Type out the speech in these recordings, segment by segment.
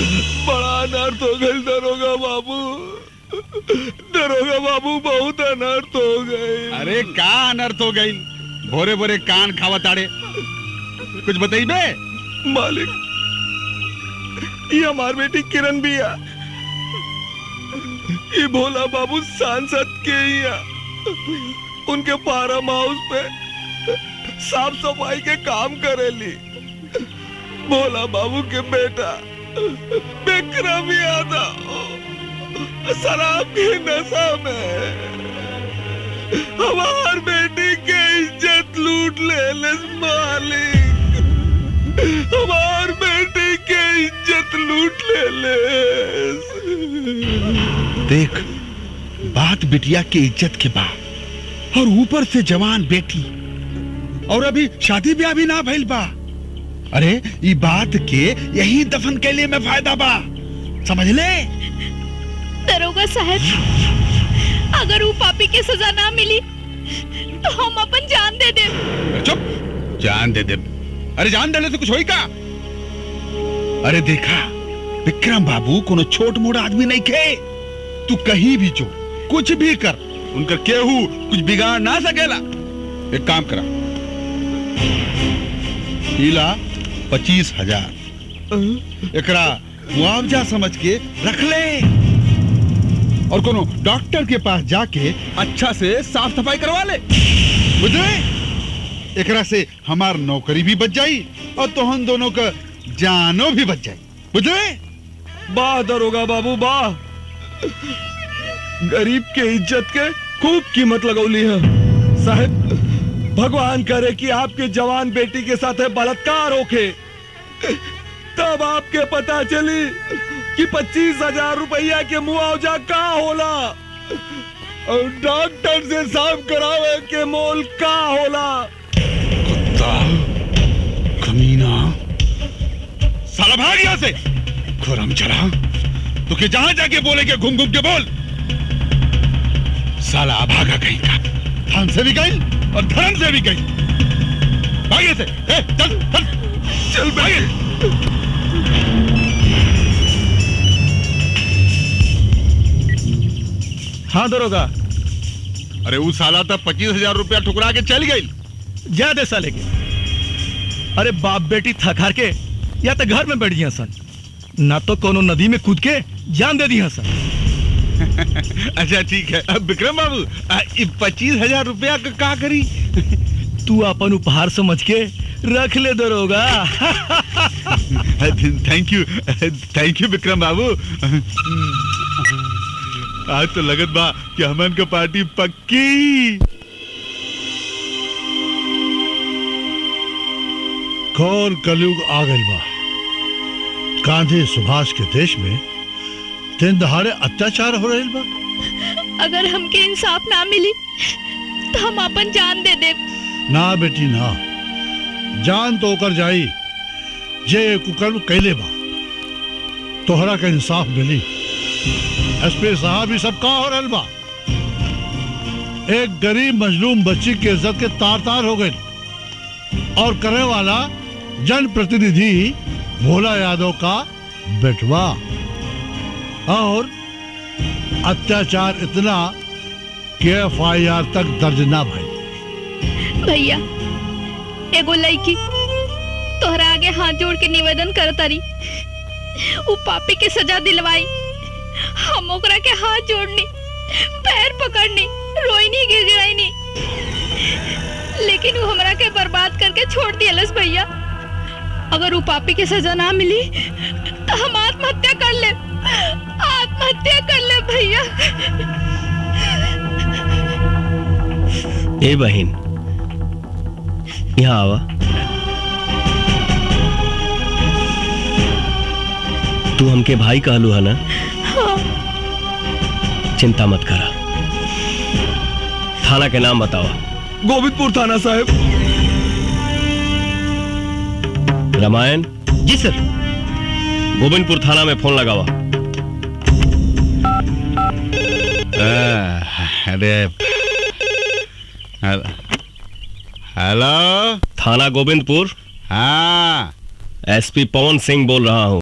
बड़ा अनर्थ हो गई दरोगा बाबू। दरोगा बाबू बहुत अनर्थ हो गए। अरे का अनर्थ हो गई? भोरे भोरे कान खावत आड़े, कुछ बताई बे? मालिक, ये हमार बेटी किरण भी है। ये भोला बाबू सांसद के ही है। उनके फार्म हाउस पे साफ सफाई के काम करेली। भोला बाबू के बेटा विक्रम यादव शराब की नशा में हमार बेटी के इज्जत लूट ले मालिक। हमार बेटी के इज्जत लूट ले। देख, बात बिटिया के इज्जत के बाद, और ऊपर से जवान बेटी, और अभी शादी ब्याह भी ना भइल बा। अरे ये बात के यही दफन के लिए मैं फायदा बा, समझ ले। दरोगा साहब, अगर वो पापी की सजा ना मिली तो हम अपन जान दे दे। चुप, जान दे दे? अरे जान देने से कुछ होई का? अरे देखा, विक्रम बाबू कोनो छोट मोटा आदमी नहीं के। तू कहीं भी जो कुछ भी कर, उनका केहू कुछ बिगाड़ ना सकेला। एक काम करा, हीला 25,000 एकरा मुआवजा समझ के रख ले, और कोनो डॉक्टर के पास जाके अच्छा से साफ सफाई करवा ले, बुझे? एकरा से हमार नौकरी भी बच जाई और तोहन दोनों का जानो भी बच जाई, बुझे? वाह दरोगा बाबू वाह, गरीब के इज्जत के खूब कीमत लगौली है। साहब, भगवान करे कि आपके जवान बेटी के साथ बलात्कार होके, तब आपके पता चली कि 25,000 रुपया के मुआवजा का होला और डॉक्टर से साफ करावे के मोल का होला। कुत्ता, कमीना, साला भाग यहाँ से। खुरम चला, तो के जहां जाके बोलेगे घूम घूम के बोल। साला भागा कहीं का, धन से भी गई और धर्म से भी गई। भागे से, चल चल चल भागे। हाँ दरोगा। अरे वो साला तो 25,000 रुपया ठुकरा के चल गई। जा दे साले के। अरे बाप बेटी थक हार के या तो घर में बैठ गया सन, ना तो कोनो नदी में कूद के जान दे दिया सन। अच्छा ठीक है। अब विक्रम बाबू, 25,000 रुपया का क्या करी? तू अपन उपहार समझ के रख ले दरोगा। थैंक यू विक्रम बाबू। आज तो लगत बा कि हमन का पार्टी पक्की। कौन कलयुग आ गइल बा। गांधी सुभाष के देश में दिन दहाड़े अत्याचार हो रहे बा। अगर हमके इंसाफ ना मिली तो हम अपन जान दे दे। ना बेटी ना, जान तो ओकर जाई जे कुकर्म कैले बा। तोहरा का इंसाफ मिली। एसपी साहब, ये सब का हो रहल बा? एक गरीब मजलूम बच्ची की इज्जत के तार तार हो गए, और करे वाला जनप्रतिनिधि भोला यादव का बेटवा। और अत्याचार इतना कि FIR तक दर्ज ना भाई। भैया, एगो लड़की तोहरा आगे हाथ जोड़ के निवेदन करतारी, वो पापी के सजा दिलवाई। हम ओकरा के हाथ जोड़नी, पैर पकड़नी, रोईनी, गिड़गिड़ाईनी, लेकिन वो हमरा के बर्बाद करके छोड़ दियलस। भैया, अगर वो पापी की सजा ना मिली तो हम आत्महत्या कर ले। आत्महत्या कर ले भैया। ए बहन, यहाँ आवा। तू हमके भाई कहलू है ना? हाँ। चिंता मत करा। थाना के नाम बतावा। गोविंदपुर थाना साहब। रामायण। जी सर। गोविंदपुर थाना में फोन लगावा। अरे हेलो, थाना गोविंदपुर। हाँ, SP पवन सिंह बोल रहा हूँ।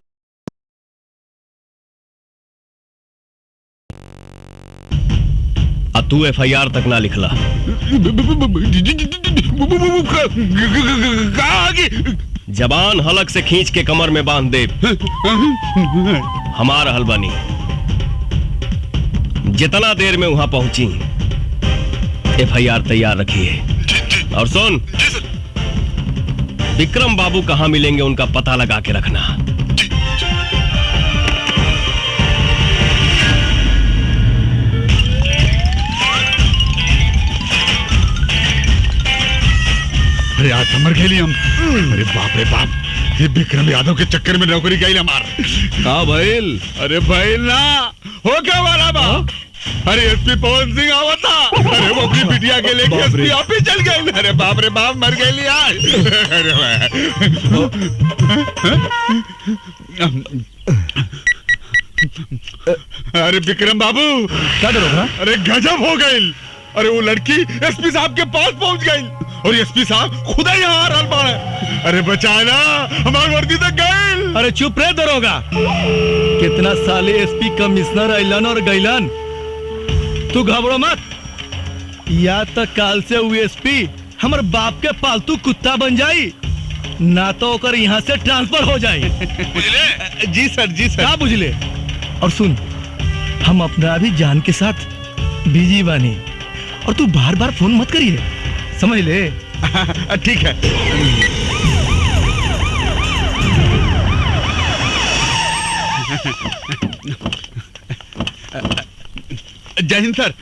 तू एफआईआर तक ना लिखला। जबान हलक से खींच के कमर में बांध दे। हमारा हलवानी जितना देर में वहां पहुंची एफआईआर तैयार रखिए। और सुन, विक्रम बाबू कहां मिलेंगे उनका पता लगा के रखना। अरे आज मर गए हम। अरे बाप रे बाप, ये विक्रम यादव के चक्कर में नौकरी गई हमार। का भइल? अरे भाई ना हो क्या वाला बा? अरे एसपी पवन सिंह आवा था। अरे वो अपनी बिटिया के लेके एसपी ऑफिस चल गए। अरे बाप रे बाप, मर गई आज। अरे विक्रम बाबू क्या करोगे? अरे गजब हो गई। अरे वो लड़की एसपी साहब के पास पहुंच गई और एसपी साहब खुदा यहाँ आ रहा बाड़े। अरे बचाना, हमारी वर्दी तक गई। अरे चुप रहे दरोगा। कितना साले एसपी कमिश्नर अइलन और गइलन। तू घबरो मत, या तो काल से वो एसपी हमर बाप के पालतू कुत्ता बन जाई, ना तो ओकर यहाँ से ट्रांसफर हो जाई। बुझले? जी सर, जी सर। क्या बुझले? और सुन, हम अपना भी जान के साथ बिजी बानी और तू बार बार फोन मत करिए, समझ ले। ठीक है। जय हिंद सर।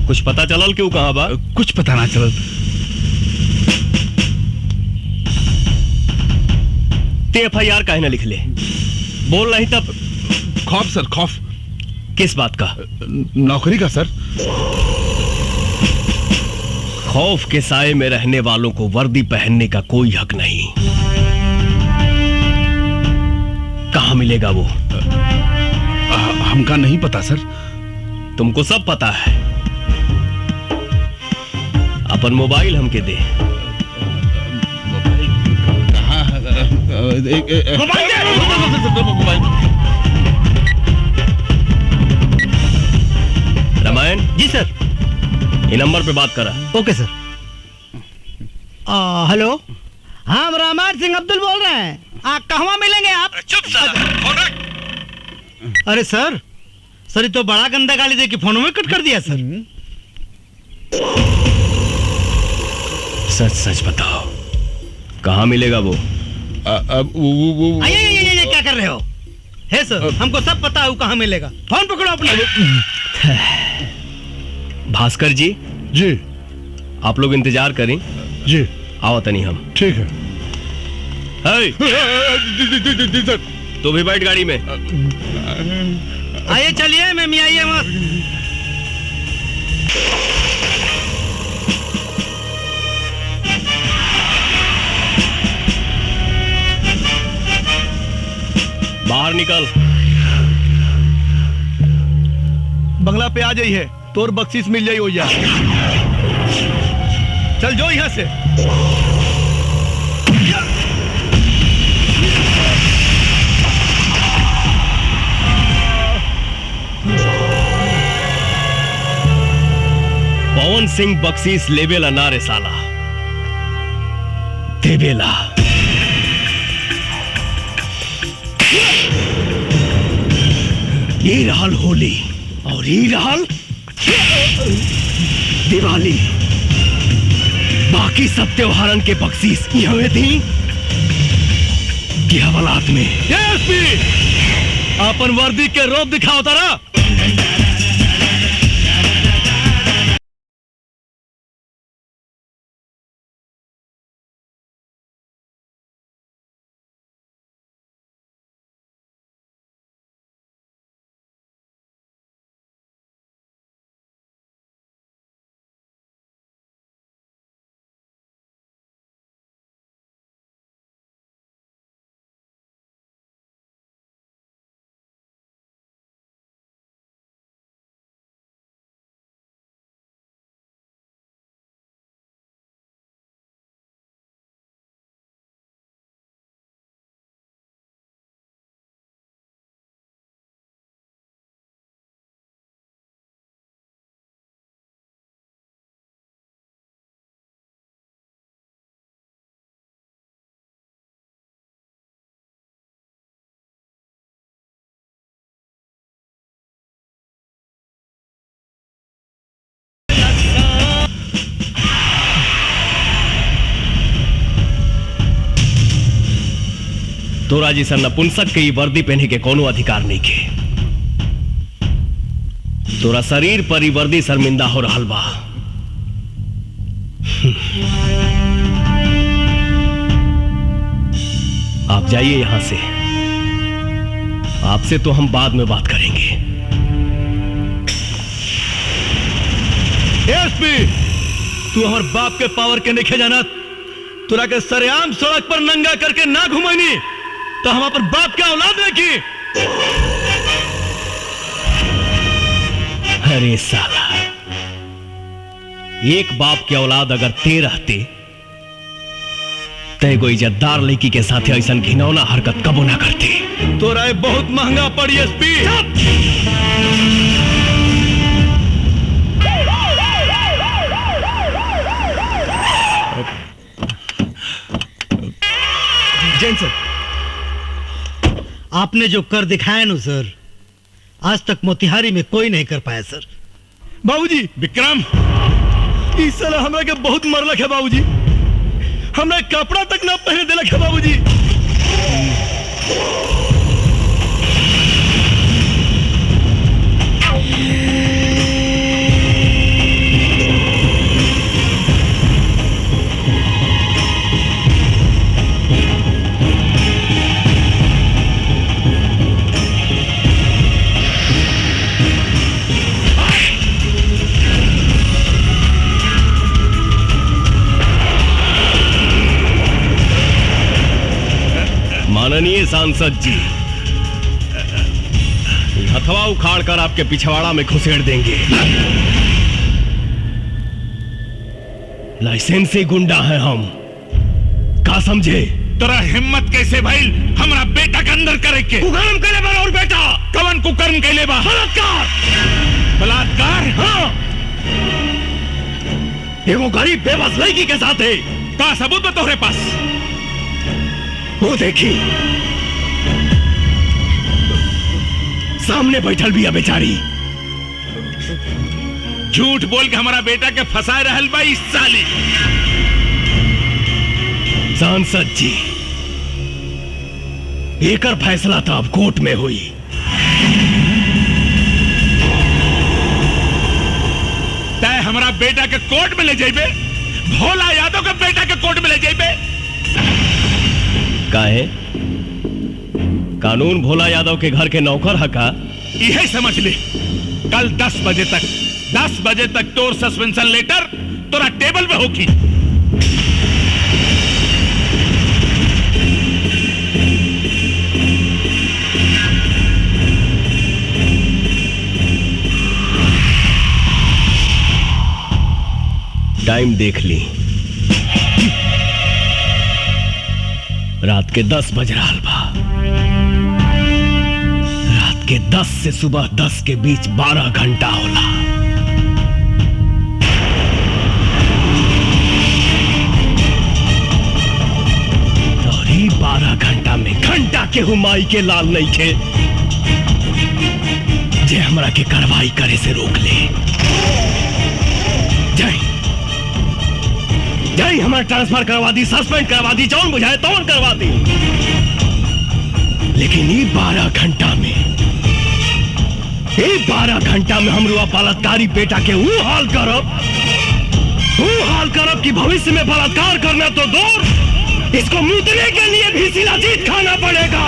कुछ पता चलल क्यों कहां बा? कुछ पता ना चलल। ते एफआईआर काहे ना लिख ले? बोल नहीं तब। खौफ सर, खौफ। किस बात का? नौकरी का सर। खौफ के साए में रहने वालों को वर्दी पहनने का कोई हक नहीं। कहां मिलेगा वो? हमका नहीं पता सर। तुमको सब पता है। अपन मोबाइल हमके दे। रामायण जी सर। ये नंबर पे बात करा। ओके सर। हेलो, हाँ हम रामायण सिंह अब्दुल बोल रहे हैं। कहवा मिलेंगे आप? चुप सर। अरे सर, ये तो बड़ा गंदा गाली दे के फोन में कट कर दिया सर। सच सच बताओ, कहाँ मिलेगा वो? ये क्या कर रहे हो? है सर, हमको सब पता है वो कहाँ मिलेगा। फोन पकड़ो अपना। भास्कर जी, जी आप लोग इंतजार करें। जी आओ तनी हम। ठीक है। जी सर। तू भी बैठ गाड़ी में। आइए चलिए, मैं आइए मत। बाहर निकल। बंगला पे आ जाइए, तोर बख्शीश मिल जाई हो जा। चल जो यहाँ से। पवन सिंह बख्शीश लेवेला नारे साला, देवेला। ये रहल होली और ये रहल दिवाली। बाकी सब त्योहारन के बख्शीश यहाँ थी कि हवालात में। अपन वर्दी के रोब दिखाओ तारा। तोरा जैसा नपुंसक के ई वर्दी पहने के कोनो अधिकार नहीं के। तोरा शरीर पर ई वर्दी शर्मिंदा हो रहल बा। आप जाइए यहां से। आपसे तो हम बाद में बात करेंगे। एसपी, तू हमार बाप के पावर के नहीं जाना। तोरा के सरेआम सड़क पर नंगा करके ना घुमानी तो हम अपन बाप के औलाद है की। अरे साला, एक बाप के औलाद अगर ते रहते तय कोई इज्जतदार लड़की के साथ ऐसा घिनौना हरकत कबो ना करते। तोरा ये बहुत महंगा पड़ी एसपी। जैन सर, आपने जो कर दिखाया ना सर, आज तक मोतिहारी में कोई नहीं कर पाया सर। बाबूजी, विक्रम इस साल हमरा के बहुत मरलक है बाबूजी। हमरा कपड़ा तक ना पहने दिलक है बाबूजी। माननीय सांसद जी, हथवा उखाड़ कर आपके पिछवाड़ा में घुसेड़ देंगे। लाइसेंसी गुंडा है हम, का समझे? तोरा हिम्मत कैसे भइल हमरा बेटा के अंदर करे के? कुकर्म कैले बा और बेटा कवन कुकर्म कैले बा? बलात्कार। बलात्कार? हाँ, एगो गरीब बेबस लड़की के साथ है। का सबूत बा तोहरे पास? वो देखी, सामने बैठल भी है बेचारी। झूठ बोल के हमारा बेटा के फंसा रहल बा इस साली। सांसद जी, एकर फैसला तो अब कोर्ट में हुई। तय हमारा बेटा के कोर्ट में ले जाइबे? भोला यादव के बेटा के कोर्ट में ले जाइबे? काहे? कानून भोला यादव के घर के नौकर है का? यही समझ ले। कल 10 बजे तक तोर सस्पेंशन लेटर तोरा टेबल पे होगी। टाइम देख ली, रात के 10 बज रहा बा। रात के 10 से सुबह 10 के बीच 12 घंटा होला। और ही 12 घंटा में घंटा के हुमाई के लाल नहीं खे जे हमरा के कार्रवाई करे से रोक ले। जय जय, हमारा ट्रांसफर करवा दी, सस्पेंड करवा दी, जौन बुझाए तौन करवा दी। लेकिन ये 12 घंटा में, ये 12 घंटा में हम रुआ बलात्कारी बेटा के वो हाल करब कि भविष्य में बलात्कार करना तो दूर, इसको मुतने के लिए भी शिलाजीत खाना पड़ेगा।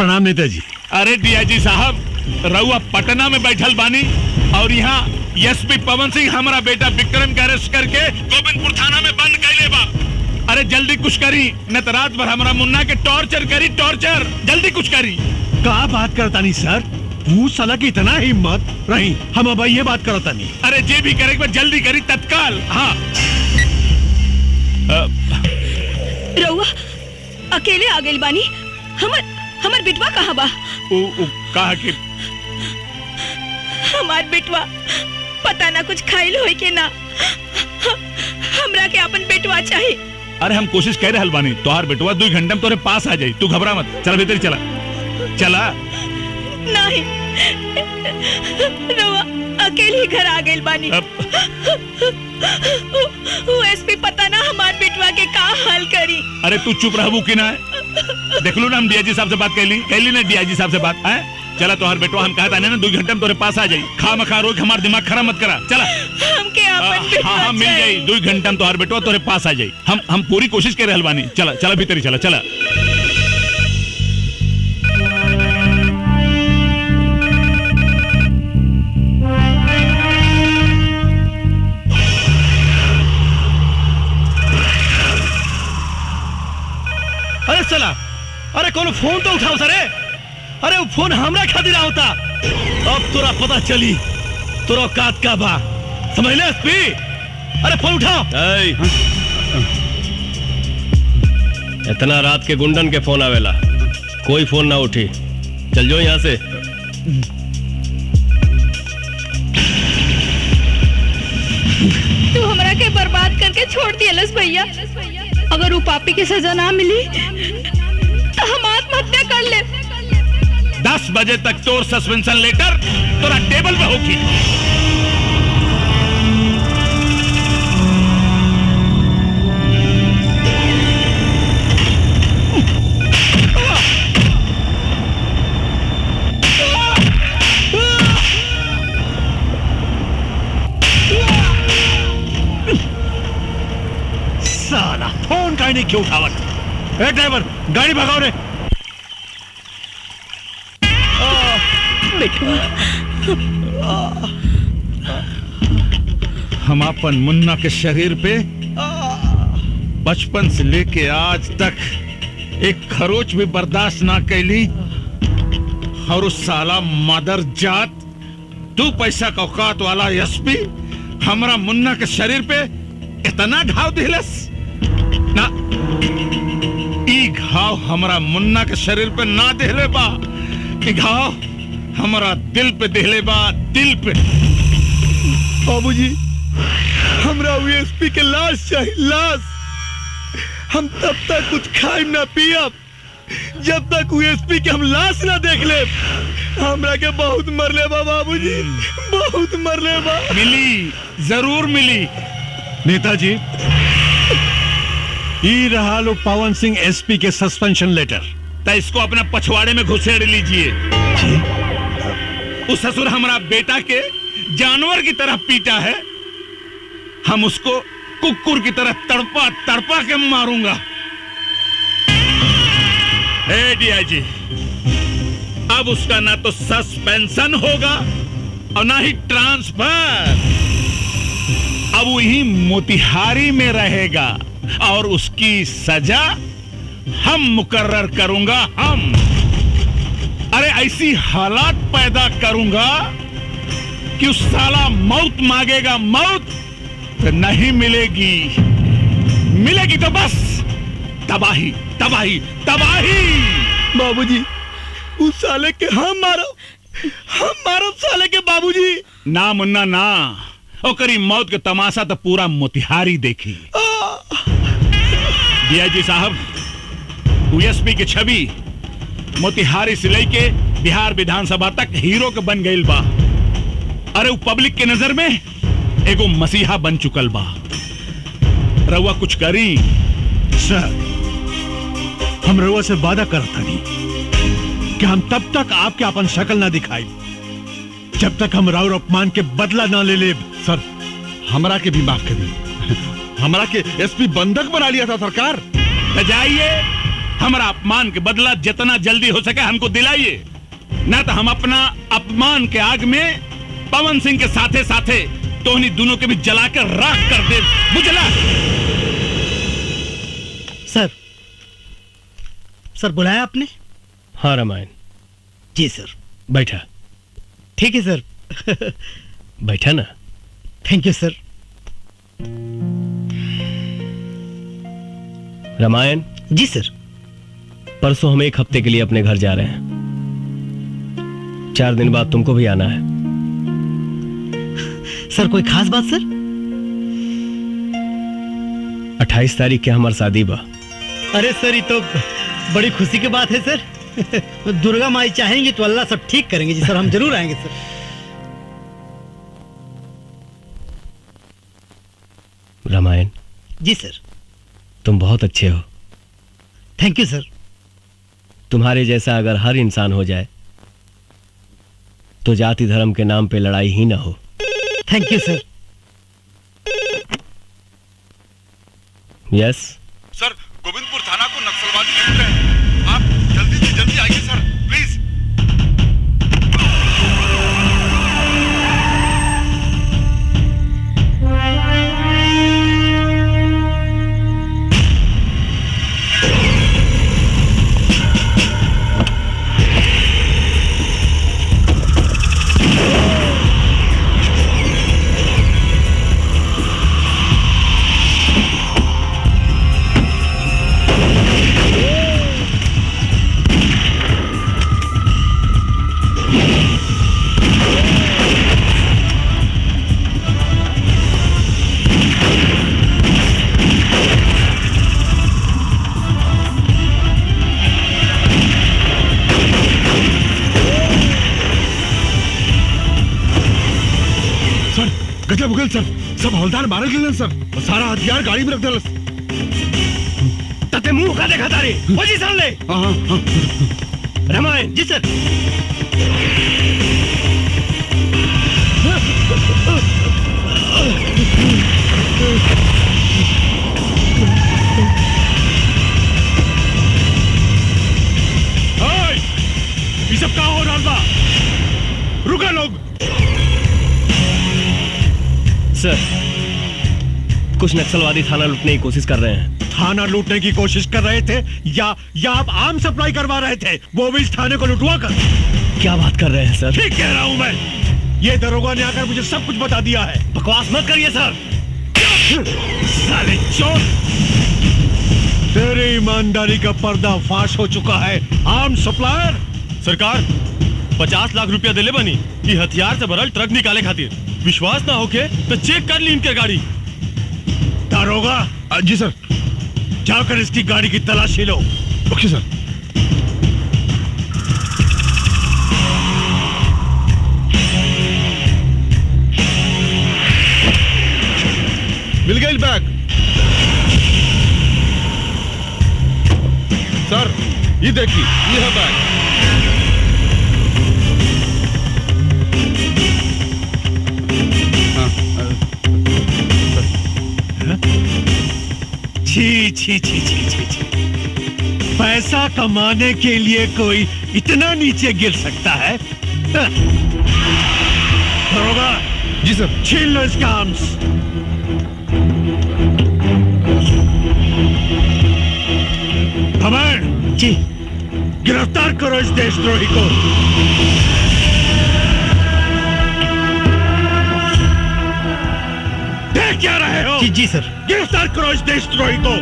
प्रणाम नेताजी। अरे डीआईजी साहब, रउआ पटना में बैठल बानी और यहाँ एसपी पवन सिंह हमारा बेटा विक्रम के अरेस्ट करके गोविंदपुर थाना में बंद कैले बा। अरे जल्दी कुछ करी, न तो रात भर हमारा मुन्ना के टॉर्चर करी, टॉर्चर। जल्दी कुछ करी। का बात करता नहीं सर, वो साला की इतना हिम्मत रही, हम अब ये बात करता नहीं। अरे जे भी करे जल्दी करी तत्काल। हाँ रउआ अकेले आ गइल बानी, हमर बिटवा कहाँ बा? कहा कि हमार बिटवा पता ना कुछ खाइल होई के ना, हमरा के अपन बिटवा चाहिए। अरे हम कोशिश कर रहे बानी, तोहार बेटवा 2 घंटे में तोरे पास आ जाई, तू घबरा मत। चल भीतर चला चला। नहीं, रउआ अकेले घर आ गइल बानी। वो एसपी पता ना हमार बिटवा के का हाल करी। अरे तू चुप रहबू कि ना? देख लो ना, हम डीआईजी साहब से बात कैली ना, डीआईजी साहब से बात है। चला तोहार बेटवा हम कहता ना 2 घंटे में तोरे पास आ जाई। खामखा रोज हमारा दिमाग खराब मत करा। चला हमके अपन बिटवा हाँ मिल जाई, 2 घंटे में तोहार बेटवा तोरे पास आ जाई। हम पूरी कोशिश कर रहल बानी। चला चला भीतर चला चला। अरे चला, अरे कौन फोन तो उठाओ सरे। अरे वो फोन हमरा खातिर होता। अब तोरा पता चली तोरा औकात का बा, समझ ले एसपी। अरे फोन उठाओ। इतना रात के गुंडन के फोन आवेला, कोई फोन ना उठी। चल जो यहाँ से। तू हमरा के बर्बाद करके छोड़ दियलस भैया। अगर वो पापी की सजा ना मिली तो हम आत्महत्या कर ले। 10 बजे तक तोर सस्पेंशन लेटर तोरा टेबल पे होगी। साला फोन का नहीं क्यों उठावत। ए ड्राइवर, गाड़ी भगाओ रे। हम अपन मुन्ना के शरीर पे बचपन से लेके आज तक एक खरोच भी बर्दाश्त ना कैली, और उस साला मदर जात 2 पैसा का औकात वाला एसपी हमरा मुन्ना के शरीर पे इतना घाव दिलस ना। ई घाव हमरा मुन्ना के शरीर पे ना दिले बा, ई घाव हमरा दिल पे दिले बा, दिल पे। बाबूजी, हमरा एसपी के लाश चाहिए, लाश। हम तब तक कुछ खाए ना पियब जब तक एसपी के हम लाश ना देख ले। हमरा के बहुत मरले बा बाबूजी, बहुत मरले बा। मिली, जरूर मिली। नेताजी, ई रहा लो पवन सिंह एसपी के सस्पेंशन लेटर। तो इसको अपना पछवाड़े में घुसेड़ लीजिए। उस ससुर हमारा बेटा के जानवर की तरह पीटा है, हम उसको कुकुर की तरह तड़पा तड़पा के मारूंगा। हे डीआईजी, अब उसका ना तो सस्पेंशन होगा और ना ही ट्रांसफर। अब वही मोतिहारी में रहेगा और उसकी सजा हम मुकर्रर करूंगा। हम अरे ऐसी हालात पैदा करूंगा कि उस साला मौत मांगेगा, मौत तो नहीं मिलेगी, मिलेगी तो बस तबाही तबाही तबाही। बाबूजी, उस साले के हम मारो साले के बाबूजी। ना मुन्ना ना, ओकरी मौत के तमाशा तो पूरा मोतिहारी देखी। डीआईजी साहब, एसपी की छवि मोतिहारी से लेके बिहार विधानसभा तक हीरो के बन गई बा। अरे वो पब्लिक के नजर में एगो मसीहा बन चुकल बा। रउआ कुछ करी। सर, हम रउआ से वादा करता नहीं कि हम तब तक आपके अपन शक्ल ना दिखाई जब तक हम राउर अपमान के बदला ना ले ले। सर, हमरा के भी माफ करी। हमरा के एसपी बंधक बना लिया था सरकार। तो जाइए, हमारा अपमान के बदला जितना जल्दी हो सके हमको दिलाइए, ना तो हम अपना अपमान के आग में पवन सिंह के साथे साथे तोहनी दोनों के भी जलाकर राख कर दे। बुझला? सर बुलाया आपने? हाँ रामायण। जी सर। बैठा। ठीक है सर। बैठा ना। थैंक यू सर। रामायण। जी सर। परसों हम 1 हफ्ते के लिए अपने घर जा रहे हैं। 4 दिन बाद तुमको भी आना है। सर कोई खास बात सर? 28 तारीख के हमार शादी बा। अरे सर ये तो बड़ी खुशी की बात है सर। दुर्गा माई चाहेंगी तो अल्लाह सब ठीक करेंगे। जी सर हम जरूर आएंगे सर। रामायण। जी सर। तुम बहुत अच्छे हो। थैंक यू सर। तुम्हारे जैसा अगर हर इंसान हो जाए तो जाति धर्म के नाम पे लड़ाई ही ना हो। Thank you sir. यस सर, गोविंदपुर थाना को नक्सलवादी लूट रहे हैं। आप जल्दी से जल्दी आइए सर, प्लीज। मुगल सर, सब हवलदार मारे गए सर। सारा हथियार गाड़ी में रख दे। तते मुंह का देखा तारे। पोजीशन ले। रामायण। जी सर। ये सब क्या हो रहा बा? रुका लोग। सर, कुछ नक्सलवादी थाना लूटने की कोशिश कर रहे हैं। थाना लूटने की कोशिश कर रहे थे या आप आम सप्लाई करवा रहे थे? वो भी इस थाने को लुटवा कर। क्या बात कर रहे हैं सर? ठीक कह रहा हूं मैं। ये दरोगा ने आकर मुझे सब कुछ बता दिया है। बकवास मत करिए सर। साले चोर। तेरी ईमानदारी का पर्दा फाश हो चुका है आम सप्लायर। सरकार 50 लाख रुपया दिले बनी कि हथियार से भरल ट्रक निकाले खातिर। विश्वास ना होके तो चेक कर ली इनके गाड़ी। दारोगा। जी सर। जाकर इसकी गाड़ी की तलाशी लो। ओके सर। मिल गई बैग। सर ये देखिए, ये है बैग। छी छी छी छी छी छी। पैसा कमाने के लिए कोई इतना नीचे गिर सकता है? दरोगा। जी सर। छीन लो इसका आर्म्स। खबर। जी। गिरफ्तार करो इस देशद्रोही को। देख क्या रहे हो? जी जी सर। गिरफ्तार करो इस देशद्रोही को।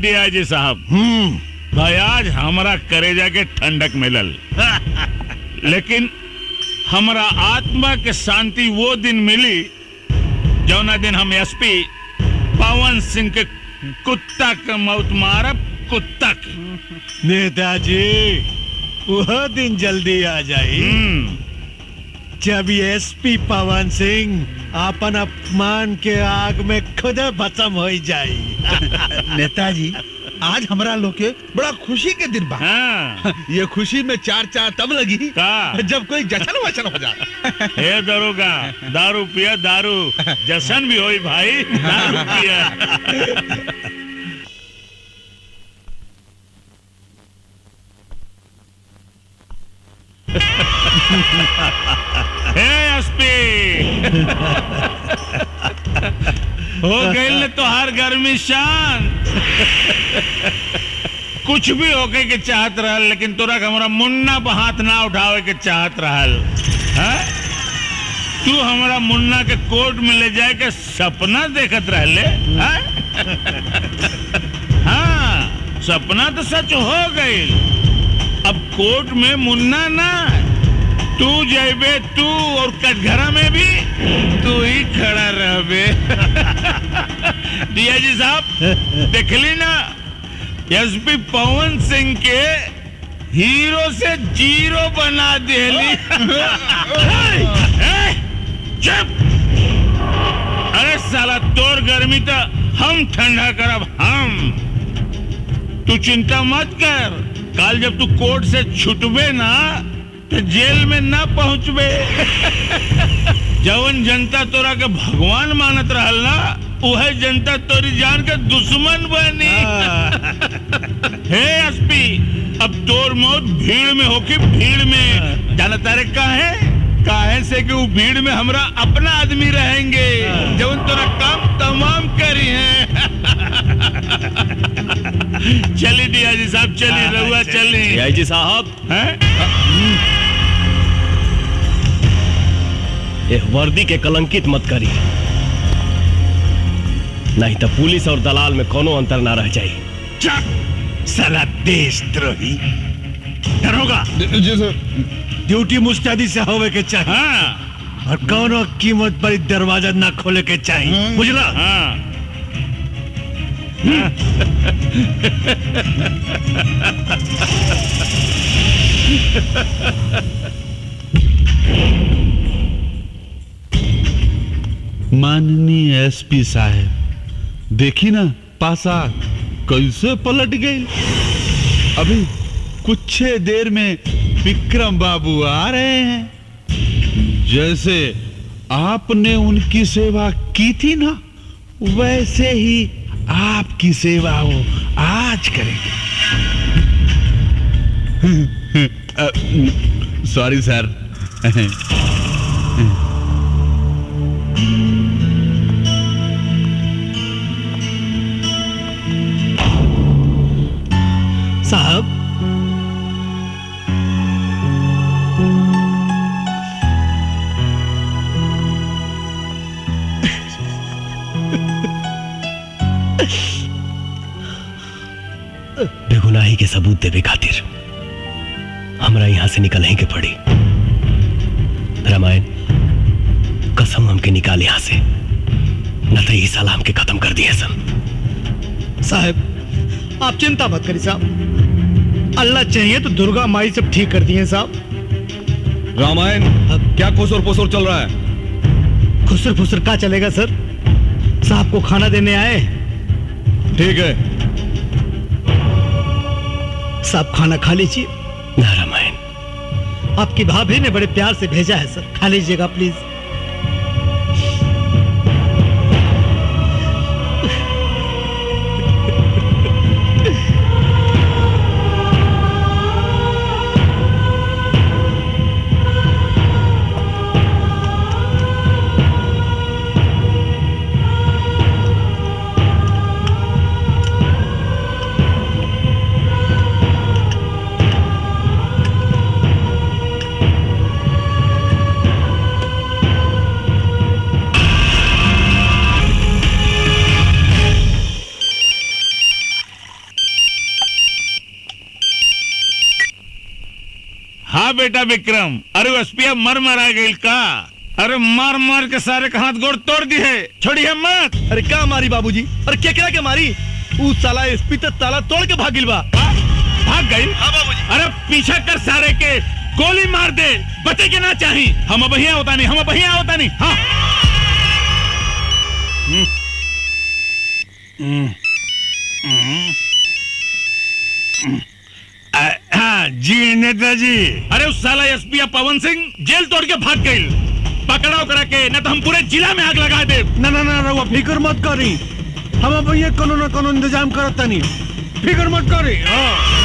डीआईजी साहब, भाई आज हमारा करेजा के ठंडक मिलल, लेकिन हमारा आत्मा के शांति वो दिन मिली जौना दिन हम एसपी पवन सिंह के कुत्ता के मौत मारब, कुत्ता के। नेताजी वह दिन जल्दी आ जाई जब एसपी पवन सिंह अपन अपमान के आग में खुद भस्म हो जाई। नेताजी आज हमारा लोग के बड़ा खुशी के दिन बा। हाँ। ये खुशी में चार चार तब लगी का? जब कोई जश्न वचन हो जाए। हे दरोगा, दारू पिया दारू, जश्न भी होई भाई, दारू पिया। हे एसपी हो गई न तोहार गर्मी शांत। कुछ भी होके के चाहत रहल, लेकिन तोरा हमारा मुन्ना पर हाथ ना उठावे के चाहत रहल। तू हमारा मुन्ना के कोर्ट में ले जाए के सपना देखत रहले। हाँ, सपना तो सच हो गई। अब कोर्ट में मुन्ना ना, तू जाइबे, तू और कटघरा में भी तू ही खड़ा रहबे। डीआईजी साहब देखली ना, एसपी पवन सिंह के हीरो से जीरो बना देली। चुप! अरे साला तोर गर्मी तो हम ठंडा करब हम। तू चिंता मत कर, कल जब तू कोर्ट से छुटबे ना तो जेल में ना पहुंचबे। जवन जनता तोरा के भगवान मानत रहल ना, वह जनता तोरी जान के दुश्मन बनी। हे एसपी, अब तोर मौत भीड़ में होके, भीड़ में जानता रे काहे से कि वो भीड़ में हमरा अपना आदमी रहेंगे जवन तोरा काम तमाम करी है। चली डीआईजी साहब, चली रहुआ, चली डीआईजी साहब। ये वर्दी के कलंकित मत करी, नहीं तो पुलिस और दलाल में कोनो अंतर ना रह जाए। चुप साला देशद्रोही। दरोगा जी सर। ड्यूटी मुस्तैदी से होवे के चाहिए। हाँ। और कोनो कीमत पर दरवाजा ना खोले के चाहिए, बुझला? हाँ। माननीय एसपी साहब, देखी ना पासा कैसे पलट गई। अभी कुछ देर में विक्रम बाबू आ रहे हैं। जैसे आपने उनकी सेवा की थी ना, वैसे ही आपकी सेवा वो आज करेंगे। सॉरी सर। साहब, बेगुनाही के सबूत देवे खातिर हमरा यहाँ से निकल के पड़ी। रामायण कसम हमके निकाल यहाँ से, न तो यही साला हमके खत्म कर दिए सन। साहब आप चिंता मत करिए साहब, अल्लाह चाहिए तो दुर्गा माई सब ठीक कर दिए साहब। रामायण क्या खुसर पुसर चल रहा है? खुसर फुसर का चलेगा सर, साहब को खाना देने आए। ठीक है, साहब खाना खा लीजिए। ना रामायण, आपकी भाभी ने बड़े प्यार से भेजा है सर, खा लीजिएगा प्लीज। का बेटा विक्रम? अरे एसपी मर मरा गई का? अरे मार मार के सारे का हाथ गोड़ तोड़ दी है, छोड़िए मत। अरे का मारी बाबूजी? अरे केकरा के मारी? उ साला एसपी तो ताला तोड़ के भागिल बा। भाग गई? हाँ बाबूजी। अरे पीछा कर सारे के, गोली मार दे, बचे के ना चाही। हम बढ़िया होता नहीं, हम बढ़िया होता नहीं। हाँ हाँ जी नेताजी। अरे उस साला एसपी पवन सिंह जेल तोड़ के भाग गई। पकड़ाओ करा के, न तो हम पूरे जिला में आग लगा दे। ना ना ना रउआ फिक्र मत करी, हम अब ये कोनो न कोनो इंतजाम करत तनी, फिक्र मत करी। हाँ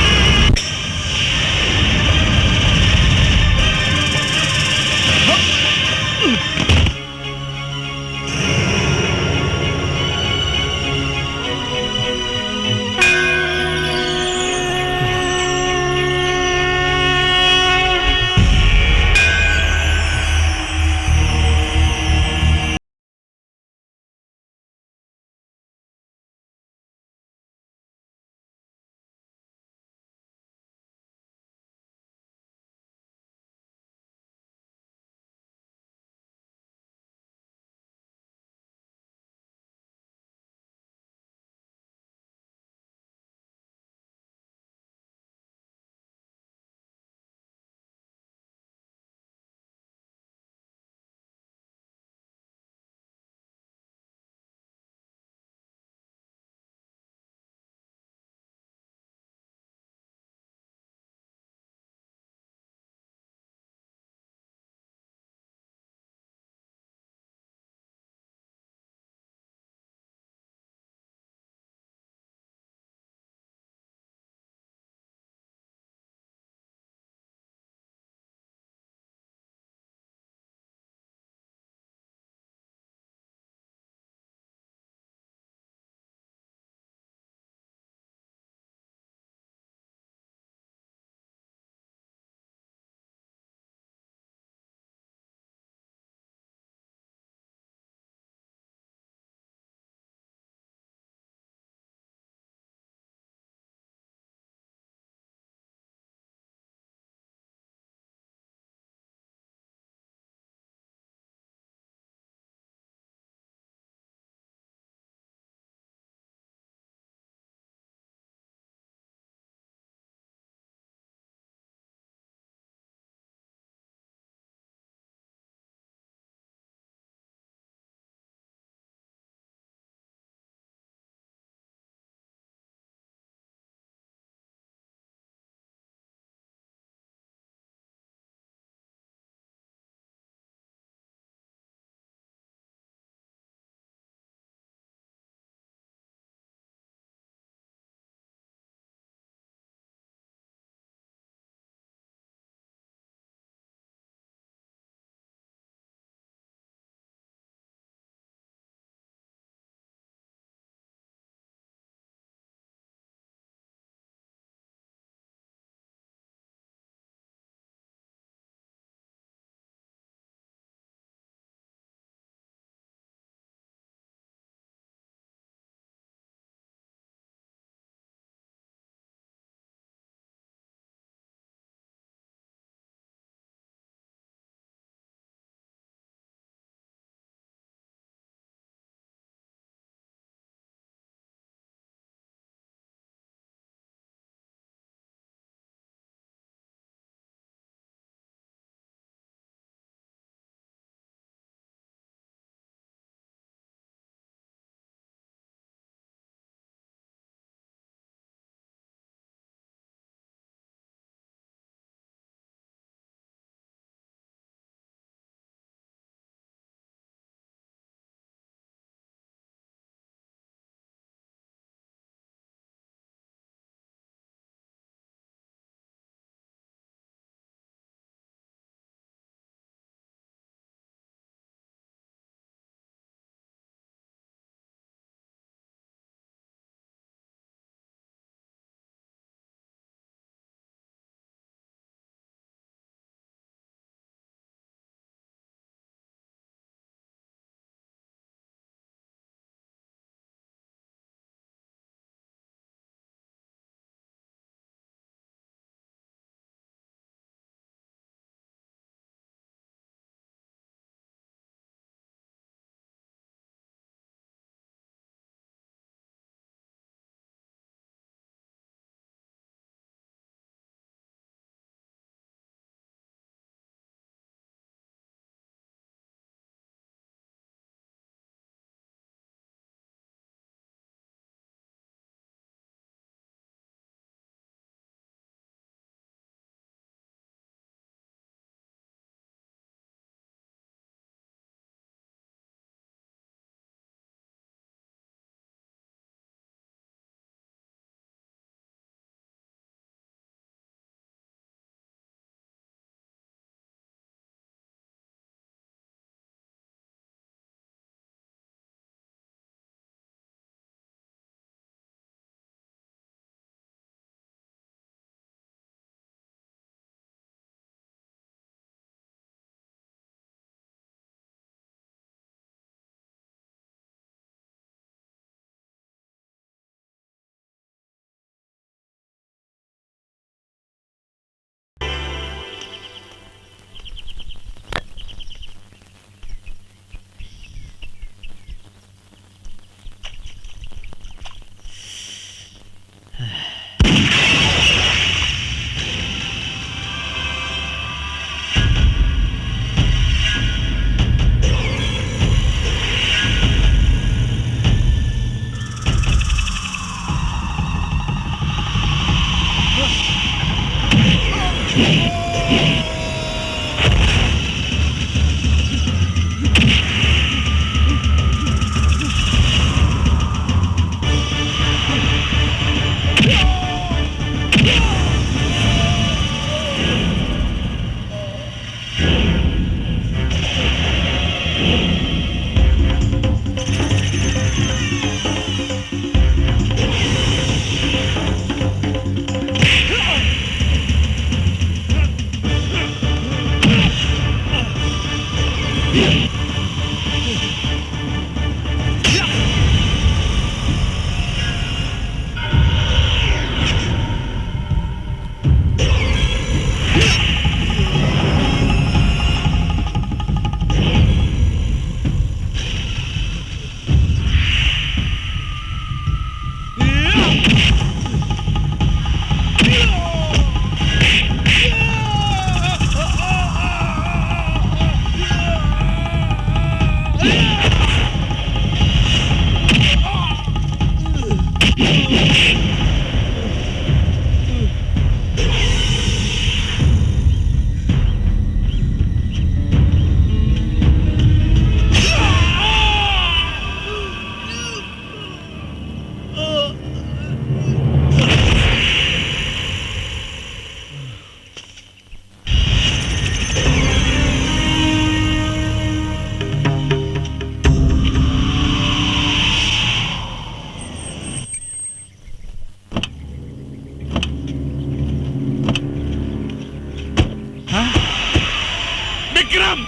विक्रम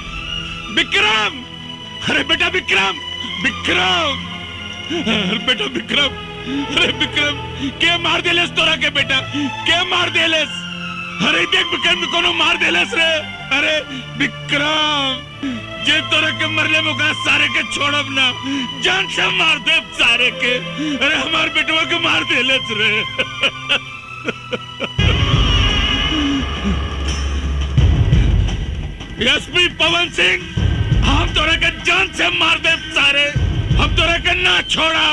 विक्रम अरे बेटा विक्रम विक्रम अरे बेटा विक्रम अरे विक्रम के मार देलेस तोरा के बेटा के मार देलेस अरे देख विक्रम कोनो मार देलेस रे अरे विक्रम जे तोरा के मरले मुका सारे के छोड़ब ना जान से मार दे सारे के अरे हमार बेटवा के मार देलेस रे एसपी पवन सिंह हम तोरा के जान से मार दे सारे हम तोरा के ना छोड़ा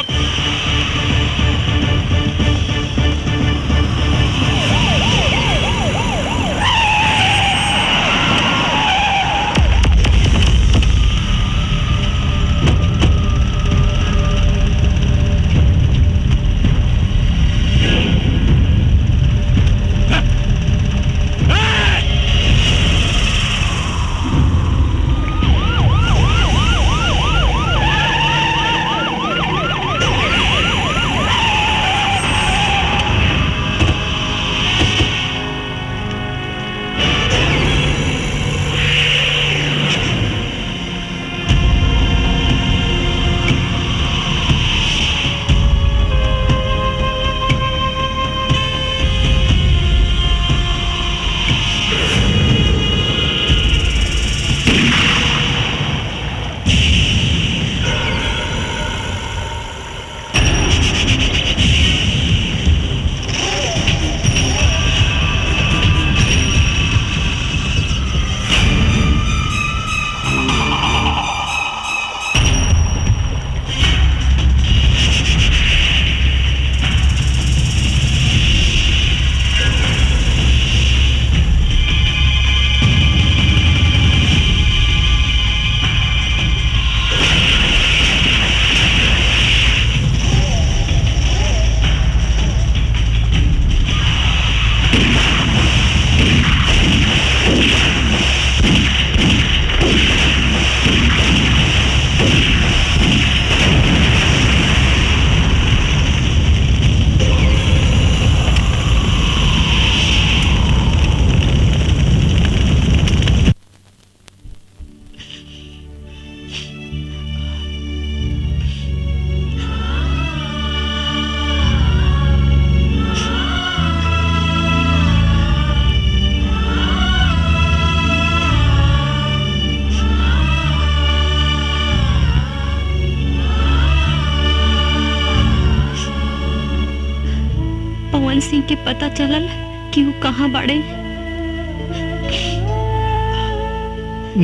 पवन सिंह के पता चलल कि वो कहाँ बाड़े।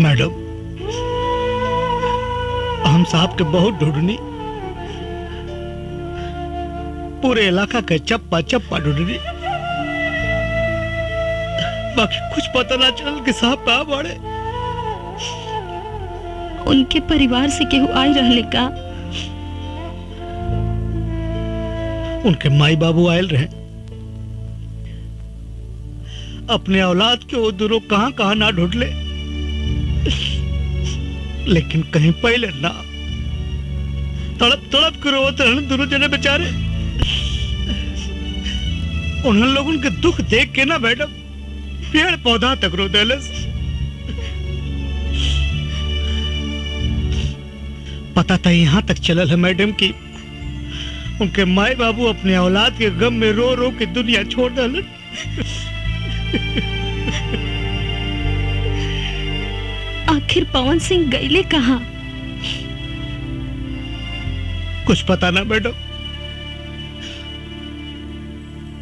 मैडम हम साहब के बहुत ढूंढनी, पूरे इलाका के चप्पा चप्पा ढूंढनी, बाकी कुछ पता ना चल कि साहब कहाँ बाड़े। उनके परिवार से केहू आई रहले का? उनके माई बाबू आयल रहे, अपने औलाद के वो दूरों कहां कहां ना ढूंढ ले, लेकिन कहीं पहले ना। तड़प तड़प के रोते रहने दोनों जने बेचारे। उन लोगों के दुख देख के ना मैडम पेड़ पौधा तक रो देलस। पता था यहां तक चलल है मैडम कि उनके माए बाबू अपने औलाद के गम में रो रो के दुनिया छोड़ डालन। आखिर पवन सिंह गईले कहाँ? कुछ पता ना मैडम,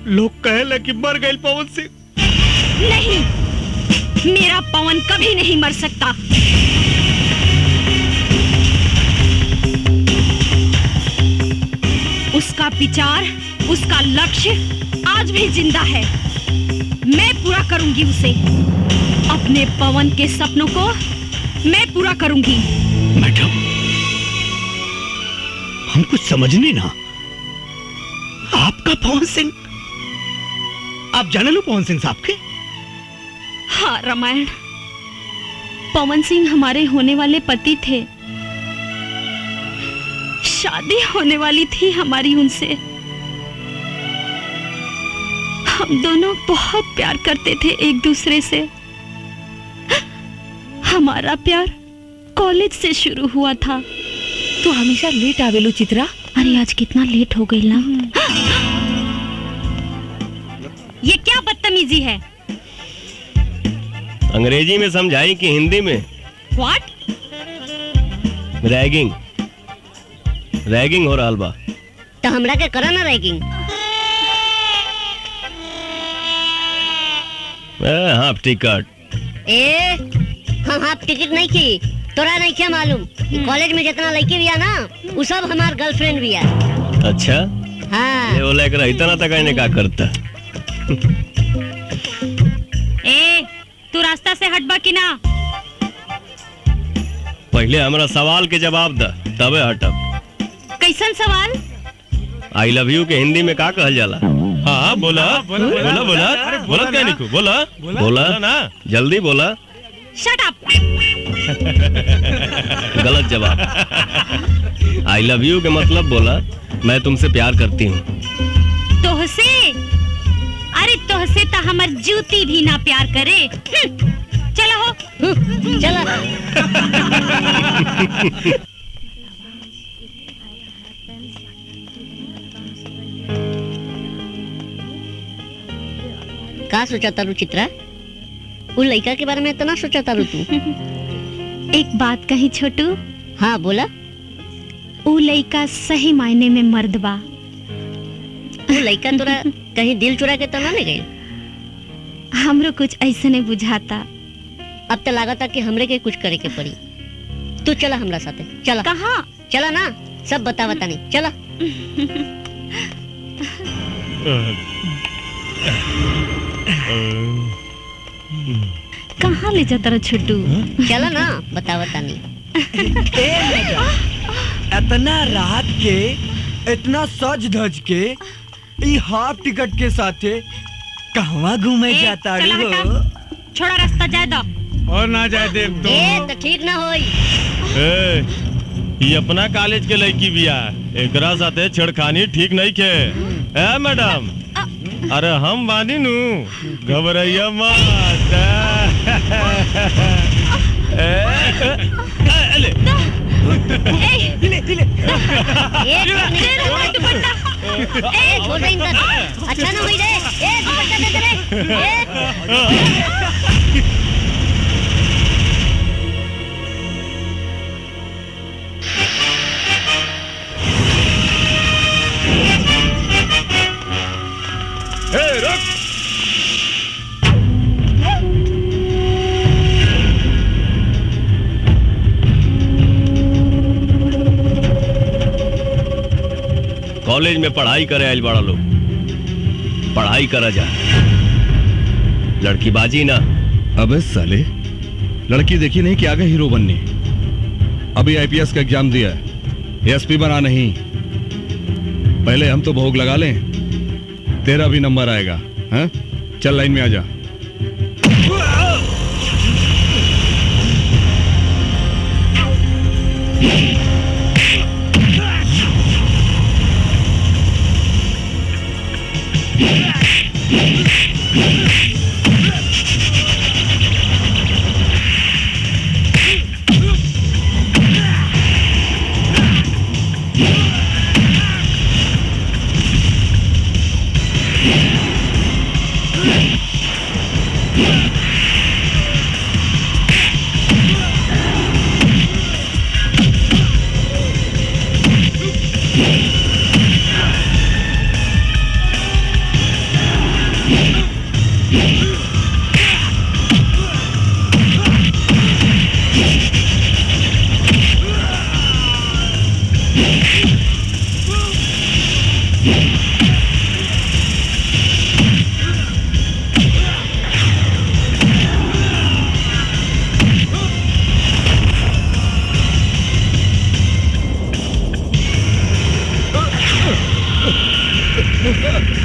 लोग कहे कि मर गए पवन सिंह। नहीं, मेरा पवन कभी नहीं मर सकता। उसका विचार, उसका लक्ष्य आज भी जिंदा है। मैं पूरा करूंगी उसे। अपने पवन के सपनों को मैं पूरा करूंगी। मैडम, हम कुछ समझ नहीं ना। आपका पवन सिंह, आप जाने लो पवन सिंह साहब के? हाँ रामायण, पवन सिंह हमारे होने वाले पति थे। शादी होने वाली थी हमारी उनसे। हम दोनों बहुत प्यार करते थे एक दूसरे से। हमारा प्यार कॉलेज से शुरू हुआ था। तू हमेशा लेट आवेलू चित्रा। अरे आज कितना लेट हो गई ना। ये क्या बदतमीजी है? अंग्रेजी में समझाई कि हिंदी में? व्हाट? रैगिंग, रैगिंग हो रहा बा। तो हमरा के करा ना रैगिंग। Half ticket. हम हाफ टिकट नहीं की। तोरा नहीं क्या मालूम? कॉलेज में जितना लड़की भी है ना, वो सब हमार गर्लफ्रेंड भी है। अच्छा, हाँ। ये वो लेकर इतना तक आने का करता। तू रास्ता से हटबा कि ना? पहले हमारा सवाल के जवाब द, तबे हटब। कैसन सवाल? आई लव यू के हिंदी में का कहल जाला? हाँ बोला बोला बोला बोला बोला क्या निकू? बोला बोला ना, जल्दी बोला। Shut up. गलत जवाब। आई लव यू के मतलब बोला मैं तुमसे प्यार करती हूँ। तोहसे? अरे तोहसे तो हमार जूती भी ना प्यार करे। चलो हो। चलो। का सोचा तारू चित्रा? वो लड़का के बारे में इतना सोचा तारू तू? एक बात कही छोटू। हाँ बोला। वो लड़का सही मायने में मर्द बा। वो लड़का तोरा कहीं दिल चुरा के तो ना ले गई? हमरो कुछ ऐसे नहीं बुझाता। अब तो लागता कि हमरे के कुछ करे के पड़ी। तू चला हमरा साथे। चला। कहाँ? चला ना, सब बतावता नहीं। चला। कहाँ ले जाता रहा छोटू? चला ना, बतावता नहीं। इतना रात के, इतना सज धज के, ई हाफ टिकट के साथे कहवा घूमे जाता रू हो? छोड़ा रास्ता जाए दो। और ना जाए देव तो। तो ठीक ना होई। ये अपना कॉलेज के लड़की बिया, एकरा साथे छेड़खानी ठीक नहीं के। ए मैडम, अरे हम बानी नु, घबराइया मत। अच्छा ना हुई रे। दुपट्टा दे दे रे। रुक। कॉलेज में पढ़ाई करे आइल बड़ा लोग, पढ़ाई करा जा, लड़की बाजी ना। अबे साले, लड़की देखी नहीं कि आगे हीरो बनने। अभी आईपीएस का एग्जाम दिया है, एसपी बना नहीं। पहले हम तो भोग लगा लें, तेरा भी नंबर आएगा। हाँ? चल लाइन में आ जा।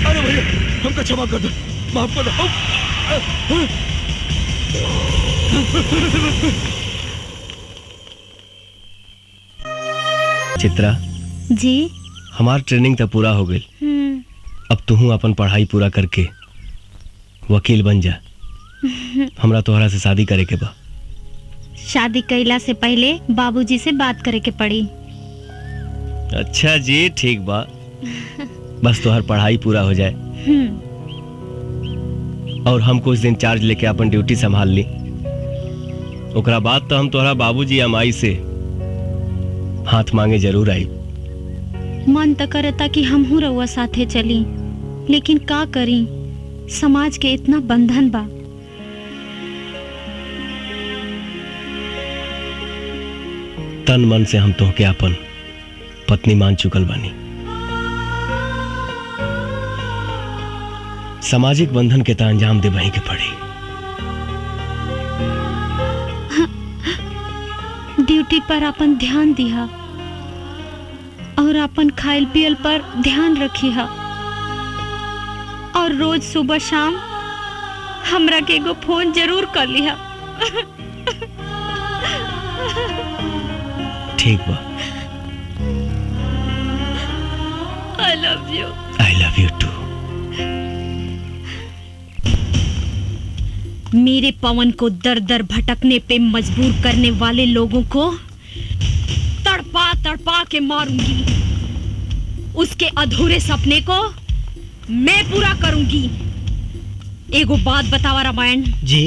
अरे भैया हमको क्षमा कर दो, माफ कर दो। चित्रा जी। हमार ट्रेनिंग तो पूरा हो गई। अब तू अपन पढ़ाई पूरा करके वकील बन जा। हमरा तोहरा से शादी करे के बा। शादी कैला से पहले बाबूजी से बात करे के पड़ी। अच्छा जी ठीक बा, बस तोहर पढ़ाई पूरा हो जाए और हम कुछ दिन चार्ज लेके अपन ड्यूटी संभाल ली। ओकरा बाद तो हम तोहरा बाबूजी या माई से हाथ मांगे जरूर आई। मन तो करता कि हम हूँ रउआ साथे चली, लेकिन का करी, समाज के इतना बंधन बा। तन मन से हम तोहके अपन पत्नी मान चुकल बानी। सामाजिक बंधन के तो अंजाम दे वहीं के पड़ी। ड्यूटी पर अपन ध्यान दिहा और अपन खाइल पियल पर ध्यान रखिहा और रोज सुबह शाम हमरा के एगो फोन जरूर कर लिहा। ठीक बा। I love you. I love you too. मेरे पवन को दर दर भटकने पे मजबूर करने वाले लोगों को तड़पा तड़पा के मारूंगी। उसके अधूरे सपने को मैं पूरा करूंगी। एगो बात बतावा रामायण जी।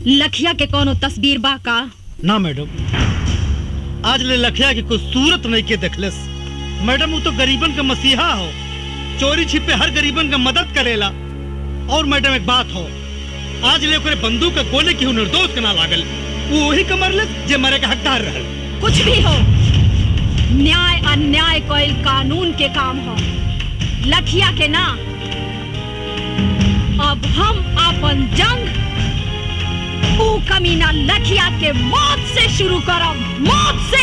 लखिया के कोनो तस्वीर बा का? ना मैडम, आज ले लखिया की कोई सूरत नहीं के देखलस। मैडम वो तो गरीबन का मसीहा हो, चोरी छिपे हर गरीबन का मदद करेला। और मैडम एक बात हो, आज ले ओकरे बंदूक का गोले की निर्दोष के ना लागल, वो वही कमरलस जे मरे का हकदार रहल। कुछ भी हो, न्याय अन्याय कोई कानून के काम हो, लखिया के ना। अब हम अपन जंग ऊ कमीना लखिया के मौत से शुरू करब, मौत से।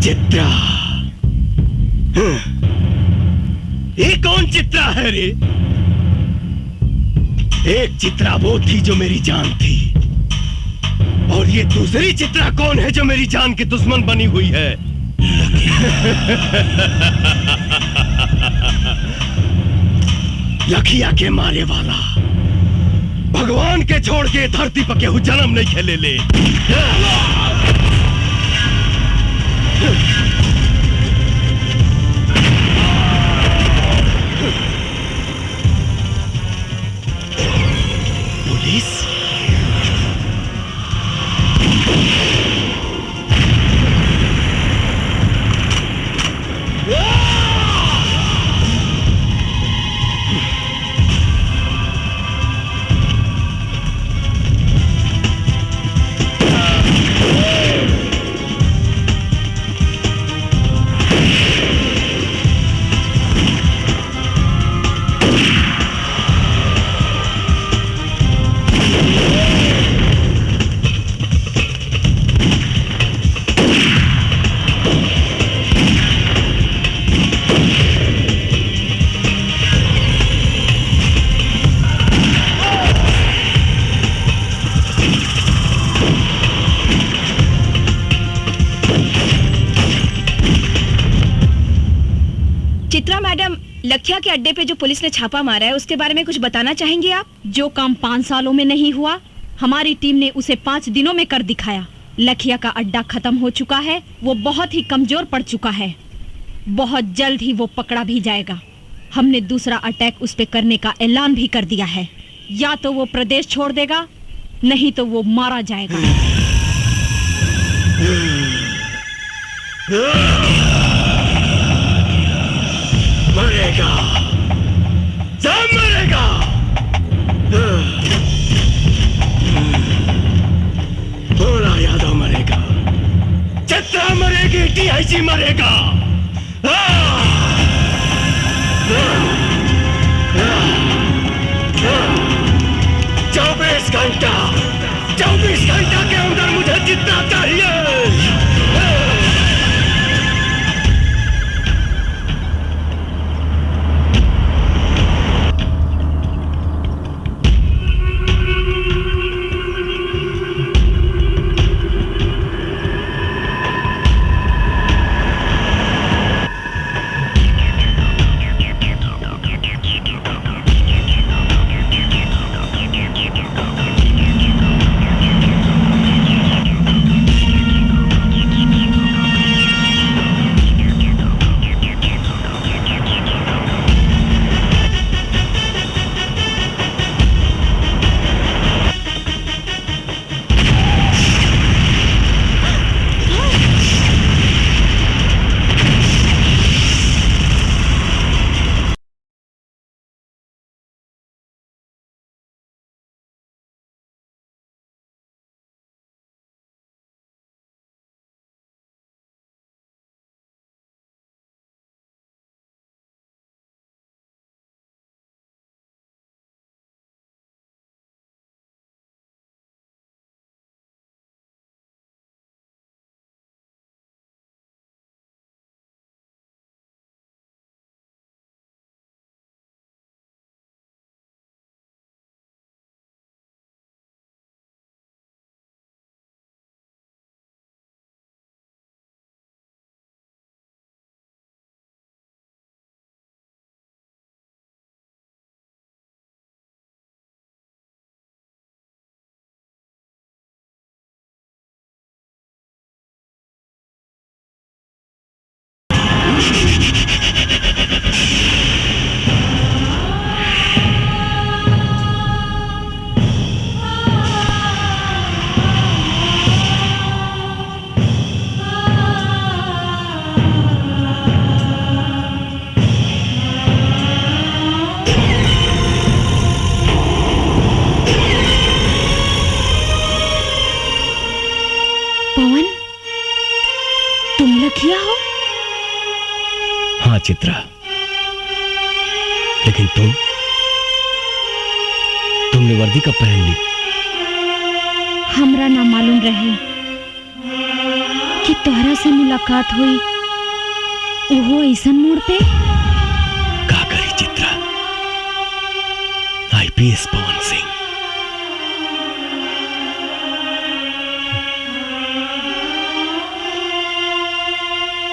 चित्रा, ये कौन चित्रा है रे? एक चित्रा वो थी जो मेरी जान थी, और ये दूसरी चित्रा कौन है जो मेरी जान की दुश्मन बनी हुई है? लखिया के मारे वाला भगवान के छोड़ के धरती पर केहू जन्म नहीं खेले ले। पुलिस चित्रा मैडम, लखिया के अड्डे पे जो पुलिस ने छापा मारा है उसके बारे में कुछ बताना चाहेंगे आप? जो काम 5 सालों में नहीं हुआ, हमारी टीम ने उसे 5 दिनों में कर दिखाया। लखिया का अड्डा खत्म हो चुका है, वो बहुत ही कमजोर पड़ चुका है। बहुत जल्द ही वो पकड़ा भी जाएगा। हमने दूसरा अटैक उस पे करने का ऐलान भी कर दिया है। या तो वो प्रदेश छोड़ देगा, नहीं तो वो मारा जाएगा। मरेगा, सब मरेगा। भोला यादव मरेगा, चित्रा मरेगी, DIG मरेगा। 24 घंटा के अंदर मुझे जितना चाहिए। हाँ चित्रा, लेकिन तुमने वर्दी कब पहन ली? हमरा ना मालूम रहे कि तोहरा से मुलाकात हुई वो ऐसन मोड़ पे। का करी चित्रा, IPS पवन सिंह।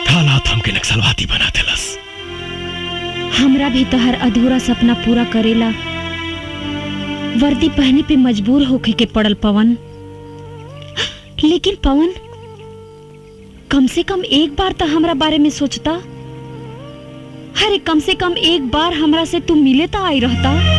हालात हमके नक्सलवादी बना देलस। हमरा भी तो हर अधूरा सपना पूरा करेला वर्दी पहने पे मजबूर होके के पड़ल पवन। लेकिन पवन, कम से कम एक बार तो हमरा बारे में सोचता। अरे कम से कम एक बार हमरा से तू मिले तो आई रहता।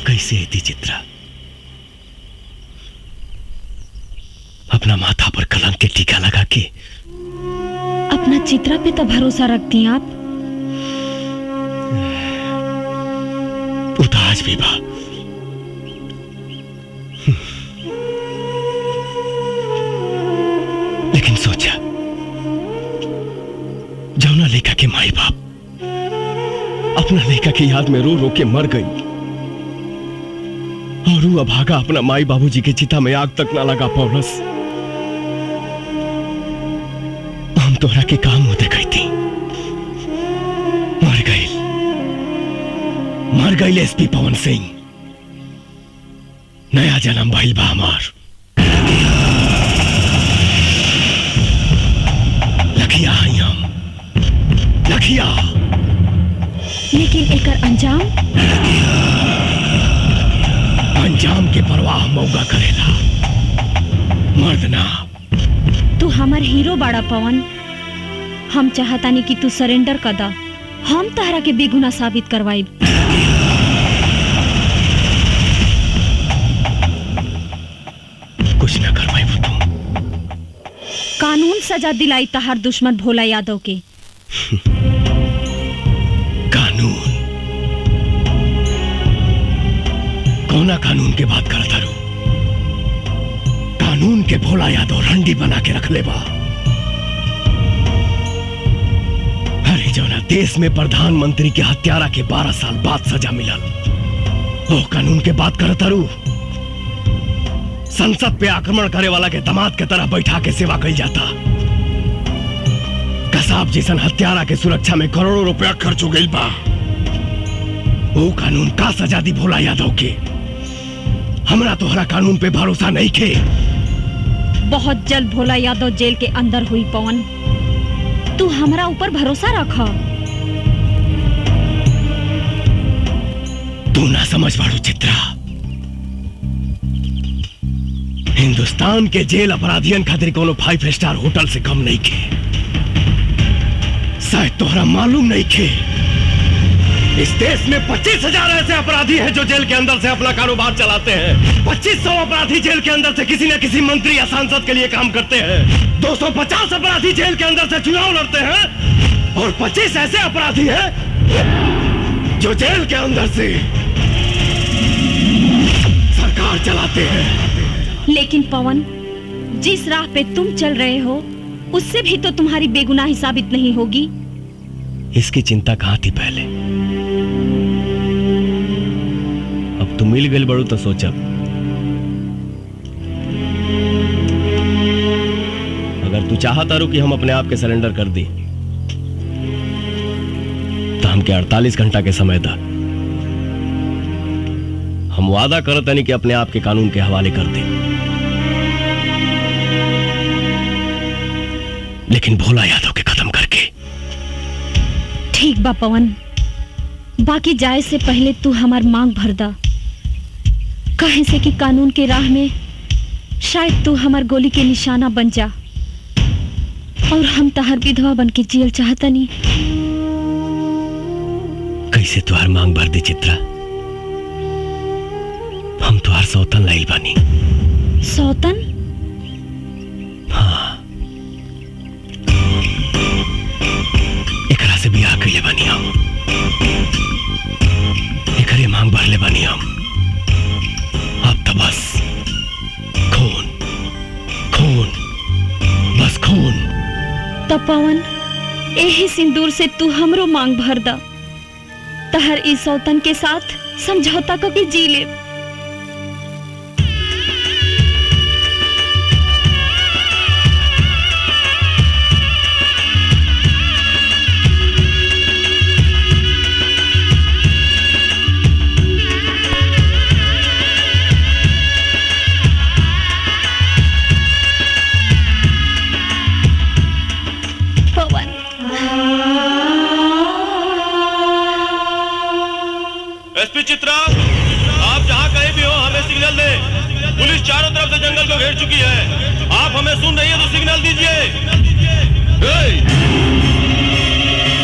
कैसे थी चित्रा? अपना माथा पर कलंक के टीका लगा के। अपना चित्रा पे तो भरोसा रखती हैं आप। आज भी बा। लेकिन सोचा, जौना लेखा के माई बाप अपना लड़का की याद में रो रो के मर गई और वो अभागा अपना माई बाबूजी के चिता में आग तक ना लगा पौलस। हम तोहरा के काम होते गई थी, मर गई एसपी पवन सिंह। नया जन्म भइल बा हमार। लखिया हई हम, लखिया। लेकिन एकर अंजाम के परवाह मौका करेला, मर्द ना। तू हमार हीरो बाड़ा पवन। हम चाहतानी कि तू सरेंडर कर दा। हम तहरा के बेगुनाह साबित करवाई। कुछ ना करवाई वो तुम। कानून सजा दिलाई तहार दुश्मन भोला यादव के। कानून? कौना कानून के बात करता रू? कानून के भोला यादव रंडी बना के रख ले बा। अरे जौना देश में प्रधानमंत्री के हत्यारा के 12 साल बाद सजा मिलल, ओ कानून के बात करता रू? संसद पे आक्रमण करे वाला के दामाद के तरह बैठा के सेवा कल जाता। कसाब जैसन हत्यारा के सुरक्षा में करोड़ों रुपया खर्च हो गई बा। वो कानून का सजा दी भोला यादव के? हमरा तोहरा कानून पे भरोसा नहीं खे। बहुत जल्द भोला यादव जेल के अंदर हुई पवन। तू हमरा ऊपर भरोसा रखा। तू ना समझ बाड़ू चित्रा। हिंदुस्तान के जेल अपराधियन खातिर कोनो 5 स्टार होटल से कम नहीं खे। शायद तोहरा मालूम नहीं खे, इस देश में 25,000 ऐसे अपराधी हैं जो जेल के अंदर से अपना कारोबार चलाते हैं। 2500 अपराधी जेल के अंदर से किसी न किसी मंत्री या सांसद के लिए काम करते हैं। 250 अपराधी जेल के अंदर से चुनाव लड़ते हैं और 25 ऐसे अपराधी हैं जो जेल के अंदर से सरकार चलाते हैं। लेकिन पवन, जिस राह पे तुम चल रहे हो उससे भी तो तुम्हारी बेगुनाही साबित नहीं होगी। इसकी चिंता कहां थी पहले? अब तू मिल गई बड़ू तो सोचब। अगर तू चाहता रू कि हम अपने आप के सरेंडर कर दी तो हमके 48 घंटा के समय था। हम वादा करते नहीं कि अपने आप के कानून के हवाले कर दे। लेकिन भोला यादव के खत्म करके। ठीक बा पवन, बाकी जाए से पहले तू हमार मांग भर दा। कहे से कि कानून के राह में शायद तू हमार गोली के निशाना बन जा और हम तहार विधवा बन के जियल चाहता नहीं। कैसे तुहार मांग भर दे चित्रा? हम तुहार सौतन लाइल बानी। सौतन? हाँ, एकरा से बियाह कइले बानी हम। एकरे मांग भर ले बानी हम। अब तो बस खून, खून, बस खून। तो पवन, यही सिंदूर से तू हमरो मांग भर दा। तहर इस सौतन के साथ समझौता करके जी ले। एसपी चित्रा, आप जहाँ कहीं भी हो हमें सिग्नल दें। पुलिस चारों तरफ से जंगल को घेर चुकी है। आप हमें सुन रही है तो सिग्नल दीजिए।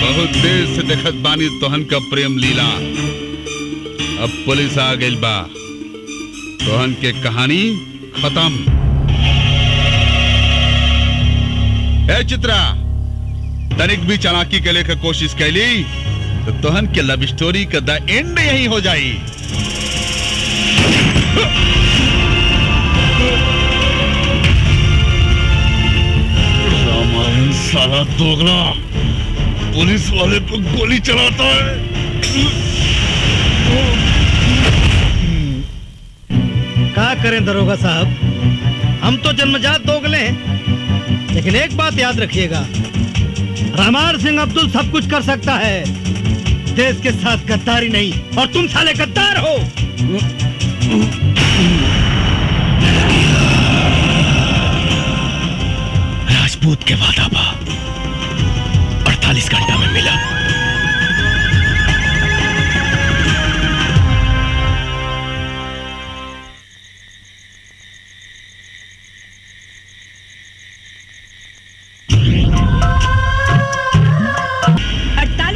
बहुत देर से देखत बानी तोहन का प्रेम लीला। अब पुलिस आ गई बा। तोहन के कहानी खत्म। ए चित्रा, तनिक भी चालाकी के लेकर कोशिश कैली तो तोहन के लव स्टोरी का द एंड यही हो जाई। रामायण साला दोगला पुलिस वाले को गोली चलाता है क्या करें दरोगा साहब, हम तो जन्मजात दोगले हैं, लेकिन एक बात याद रखिएगा, रामार सिंह अब्दुल सब कुछ कर सकता है, देश के साथ गद्दारी नहीं। और तुम साले गद्दार हो। राजपूत के वादा बा 48 घंटा में मिला।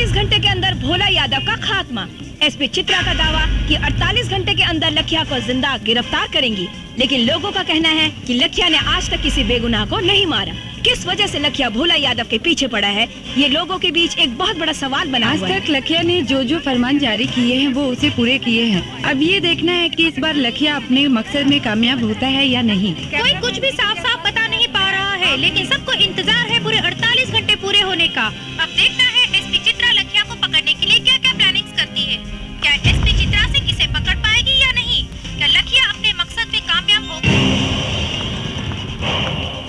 घंटे के अंदर भोला यादव का खात्मा। एसपी चित्रा का दावा कि 48 घंटे के अंदर लखिया को जिंदा गिरफ्तार करेंगी, लेकिन लोगों का कहना है कि लखिया ने आज तक किसी बेगुनाह को नहीं मारा। किस वजह से लखिया भोला यादव के पीछे पड़ा है, ये लोगों के बीच एक बहुत बड़ा सवाल बना हुआ है। आज तक लखिया ने जो फरमान जारी किए हैं वो उसे पूरे किए हैं। अब ये देखना है कि इस बार लखिया अपने मकसद में कामयाब होता है या नहीं। कोई कुछ भी साफ साफ बता नहीं पा रहा है, लेकिन सबको इंतजार है पूरे 48 घंटे पूरे होने का। अब देखना है एसपी चित्रा लखिया को पकड़ने के लिए क्या क्या प्लानिंग्स करती है। क्या एसपी चित्रा से किसे पकड़ पाएगी या नहीं? क्या लखिया अपने मकसद में कामयाब होगी?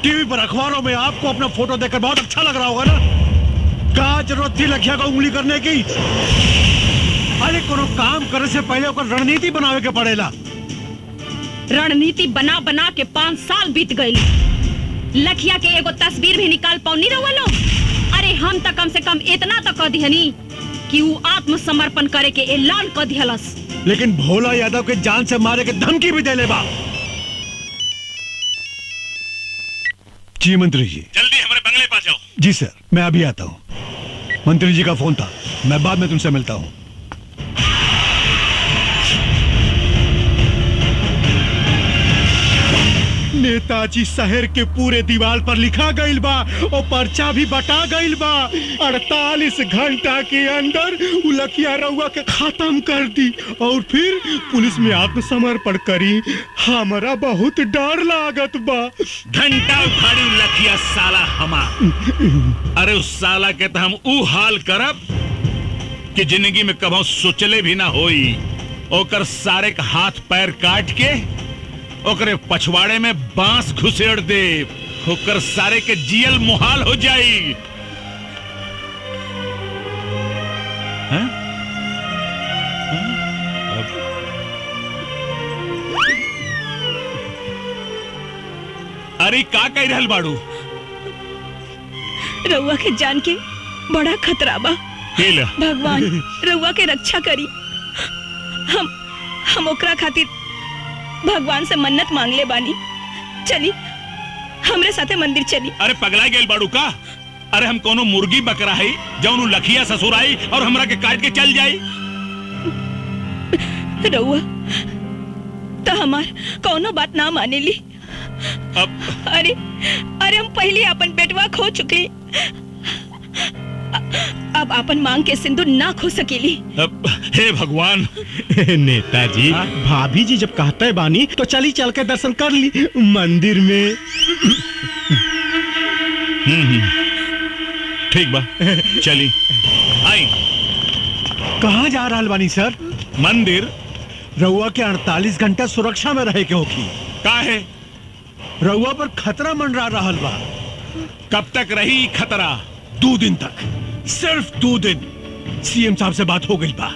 टीवी पर अखबारों में आपको अपना फोटो देखकर बहुत अच्छा लग रहा होगा ना। क्या जरूरत थी लखिया को उंगली करने की? अरे कोनो काम करने से पहले ओकर रणनीति बनावे के पड़ेला। रणनीति बना बना के 5 साल बीत गए। लखिया के एगो तस्वीर भी निकाल पाऊ नहीं रहो लोग। अरे हम तक कम से कम इतना तो कह दिहनी कि वो आत्मसमर्पण करे के ऐलान कर दिहलस। लेकिन भोला यादव के जान से मारे के धमकी भी दे ले बा। जी मंत्री जी, जल्दी हमारे बंगले पास जाओ। जी सर, मैं अभी आता हूँ। मंत्री जी का फोन था, मैं बाद में तुमसे मिलता हूँ। नेताजी शहर के पूरे दीवार पर लिखा गईल बा और पर्चा भी बटा गईल बा। 48 घंटा के अंदर लखिया रउआ के खत्म कर दी और फिर पुलिस में आत्मसमर्पण करी। हमारा बहुत डर लागत बा। घंटा उखाड़ी लखिया साला हमार। अरे उस साला के तो हम ऊ हाल करब कि जिंदगी में कभी सोचले भी ना होई। ओकर सारे का हाथ पैर काट के ओकरे पछवाड़े में बांस घुसेड़ दे। ओकर सारे के जियल मुहाल हो जाई। अरे का कह रहल बाड़ू? रउआ के जान के बड़ा खतरा बा। भगवान रउआ के रक्षा करी। हम ओकरा खातिर भगवान से मन्नत मांग ले बानी। चली हमरे साथे मंदिर चली। अरे पगला गेल बाड़ू का? अरे हम कोनो मुर्गी बकरा है जौनु लखिया ससुर आई और हमरा के काट के चल जाई। रउआ तो हमार कोनो बात ना माने ली। अरे हम पहले अपन बेटवा खो चुके, अब अपन मांग के सिंदूर ना खो सकेली। हे भगवान। नेताजी, भाभी जी जब कहते बानी तो चली चल के दर्शन कर ली मंदिर में। ठीक बा, चली आई। कहाँ जा रहा बानी सर? मंदिर। रउआ के 48 घंटा सुरक्षा में रहे के होगी। का है? रउआ पर खतरा मंडरा रहल बा। कब तक रही खतरा? 2 दिन तक, सिर्फ 2 दिन। सीएम साहब से बात हो गई बा,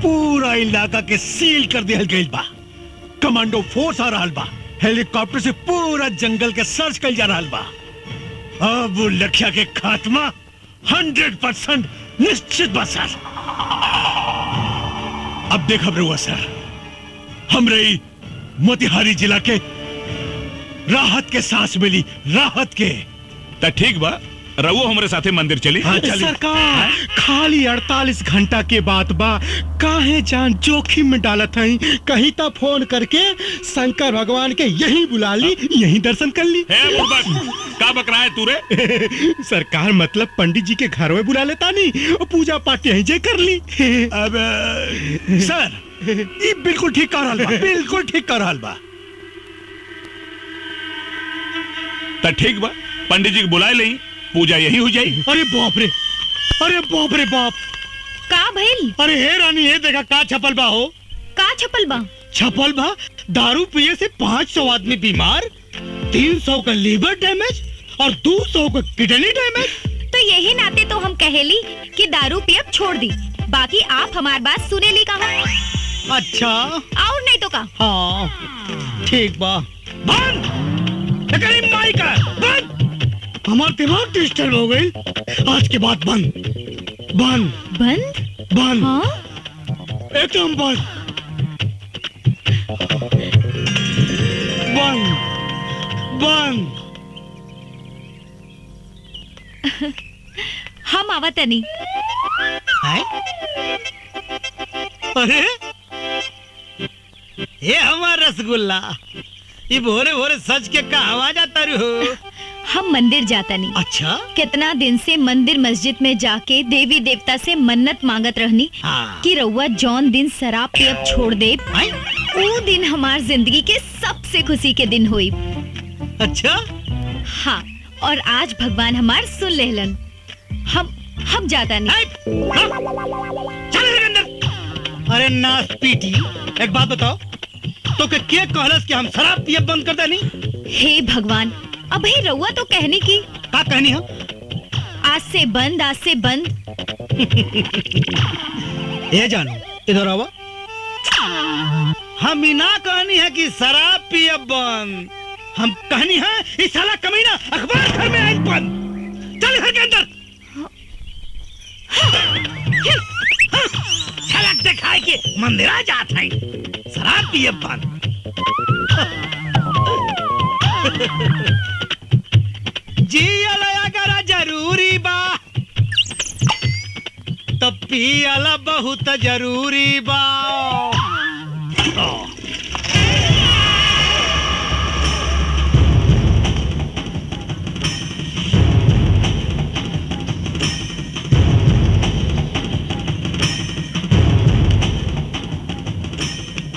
पूरा इलाका के सील कर दिया गई बा। कमांडो फोर्स आ रहा बा, हेलीकॉप्टर से पूरा जंगल के सर्च कर जा रहा बा। अब वो लखिया के खात्मा 100% निश्चित बा सर। अब देखा रहुआ सर, हमरे मोतिहारी जिला के राहत के सांस मिली, राहत के। तो ठीक बा, रहुआ हमारे साथे मंदिर चली। हाँ, सरकार खाली 48 घंटा के बाद बा, काहे जान जोखिम में डालत हई। कहीं तो फोन करके शंकर भगवान के यहीं बुला ली, यहीं दर्शन कर ली। का बकरा है तू रे? सरकार मतलब पंडित जी के घर में बुला लेता नहीं और पूजा पाठ यहीं जे कर ली। अब सर ये बिल्कुल ठीक कर रहा बा, बिल्कुल ठीक कर रहा बा। तो ठीक बा, पंडित जी को बुलाए ले, पूजा यही हो जाए। अरे बाप रे, अरे बाप रे बाप। का भइल? अरे हे रानी, ये देखा का छपल बा हो। का छपल बा? छपल बा दारू पिए से 500 आदमी बीमार, 300 का लीवर डैमेज और 200 का किडनी डैमेज। तो यही नाते तो हम कहेली कि दारू पियब छोड़ दी, बाकी आप हमार बात सुनेली कहा। अच्छा और नहीं तो का। हाँ ठीक बा। बंद माई का बंद। हमार दिमाग डिस्टर्ब हो गई। आज के बाद बंद बंद बंद बंद। हाँ? एकदम बंद बंद बंद। हम आवतनी। अरे ये हमारा रसगुल्ला, ये भोरे भोरे सच के कहा जाता हो। हम मंदिर जाता नहीं। अच्छा? कितना दिन से मंदिर मस्जिद में जाके देवी देवता से मन्नत मांगत रहनी कि रउआ जौन दिन शराब पियब छोड़ दे, वो दिन हमार जिंदगी के सबसे खुशी के दिन हुई। अच्छा? हाँ, और आज भगवान हमार सुन लेहलन। हम जाता नहीं। अरे नास पीटी, एक बात बताओ, तो के कहलस कि हम शराब पियब बंद कर देनी? हे भगवान, अब हे रउआ तो कहनी की। का कहनी है? आज से बंद, आज से बंद। ये जानो, इधर आओ। हम ना कहनी है कि शराब पियब बंद, हम कहनी है इस साला कमीना अखबार घर में आई बंद। चल घर के अंदर। झलक दिखाए के मंदिरा जात है, शराब पियब बंद। जियला अगर जरूरी बा तो पियला बहुत जरूरी बा।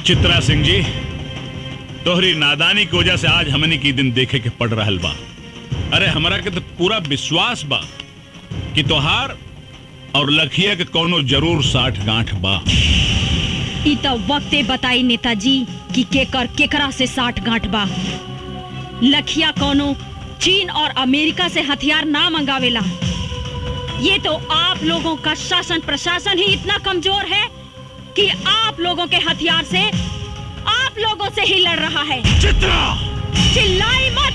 चित्रा सिंह जी, तोहरी नादानी की वजह से आज हमने की दिन देखे के पड़ रहल बा। अरे हमरा के तो पूरा विश्वास बा कि तोहार और लखिया के कोनो जरूर 60 गांठ बा। ई तो वक्ते बताई नेताजी कि केकर केकरा से 60 गांठ बा। लखिया कोनो चीन और अमेरिका से हथियार ना मंगावेला। ये तो आप लोगों का शासन प्रशासन ही इतना कमजोर है कि आप लोगों के हथियार से आप लोगों से ही लड़ रहा है। चित्रा! चिल्लाई मत,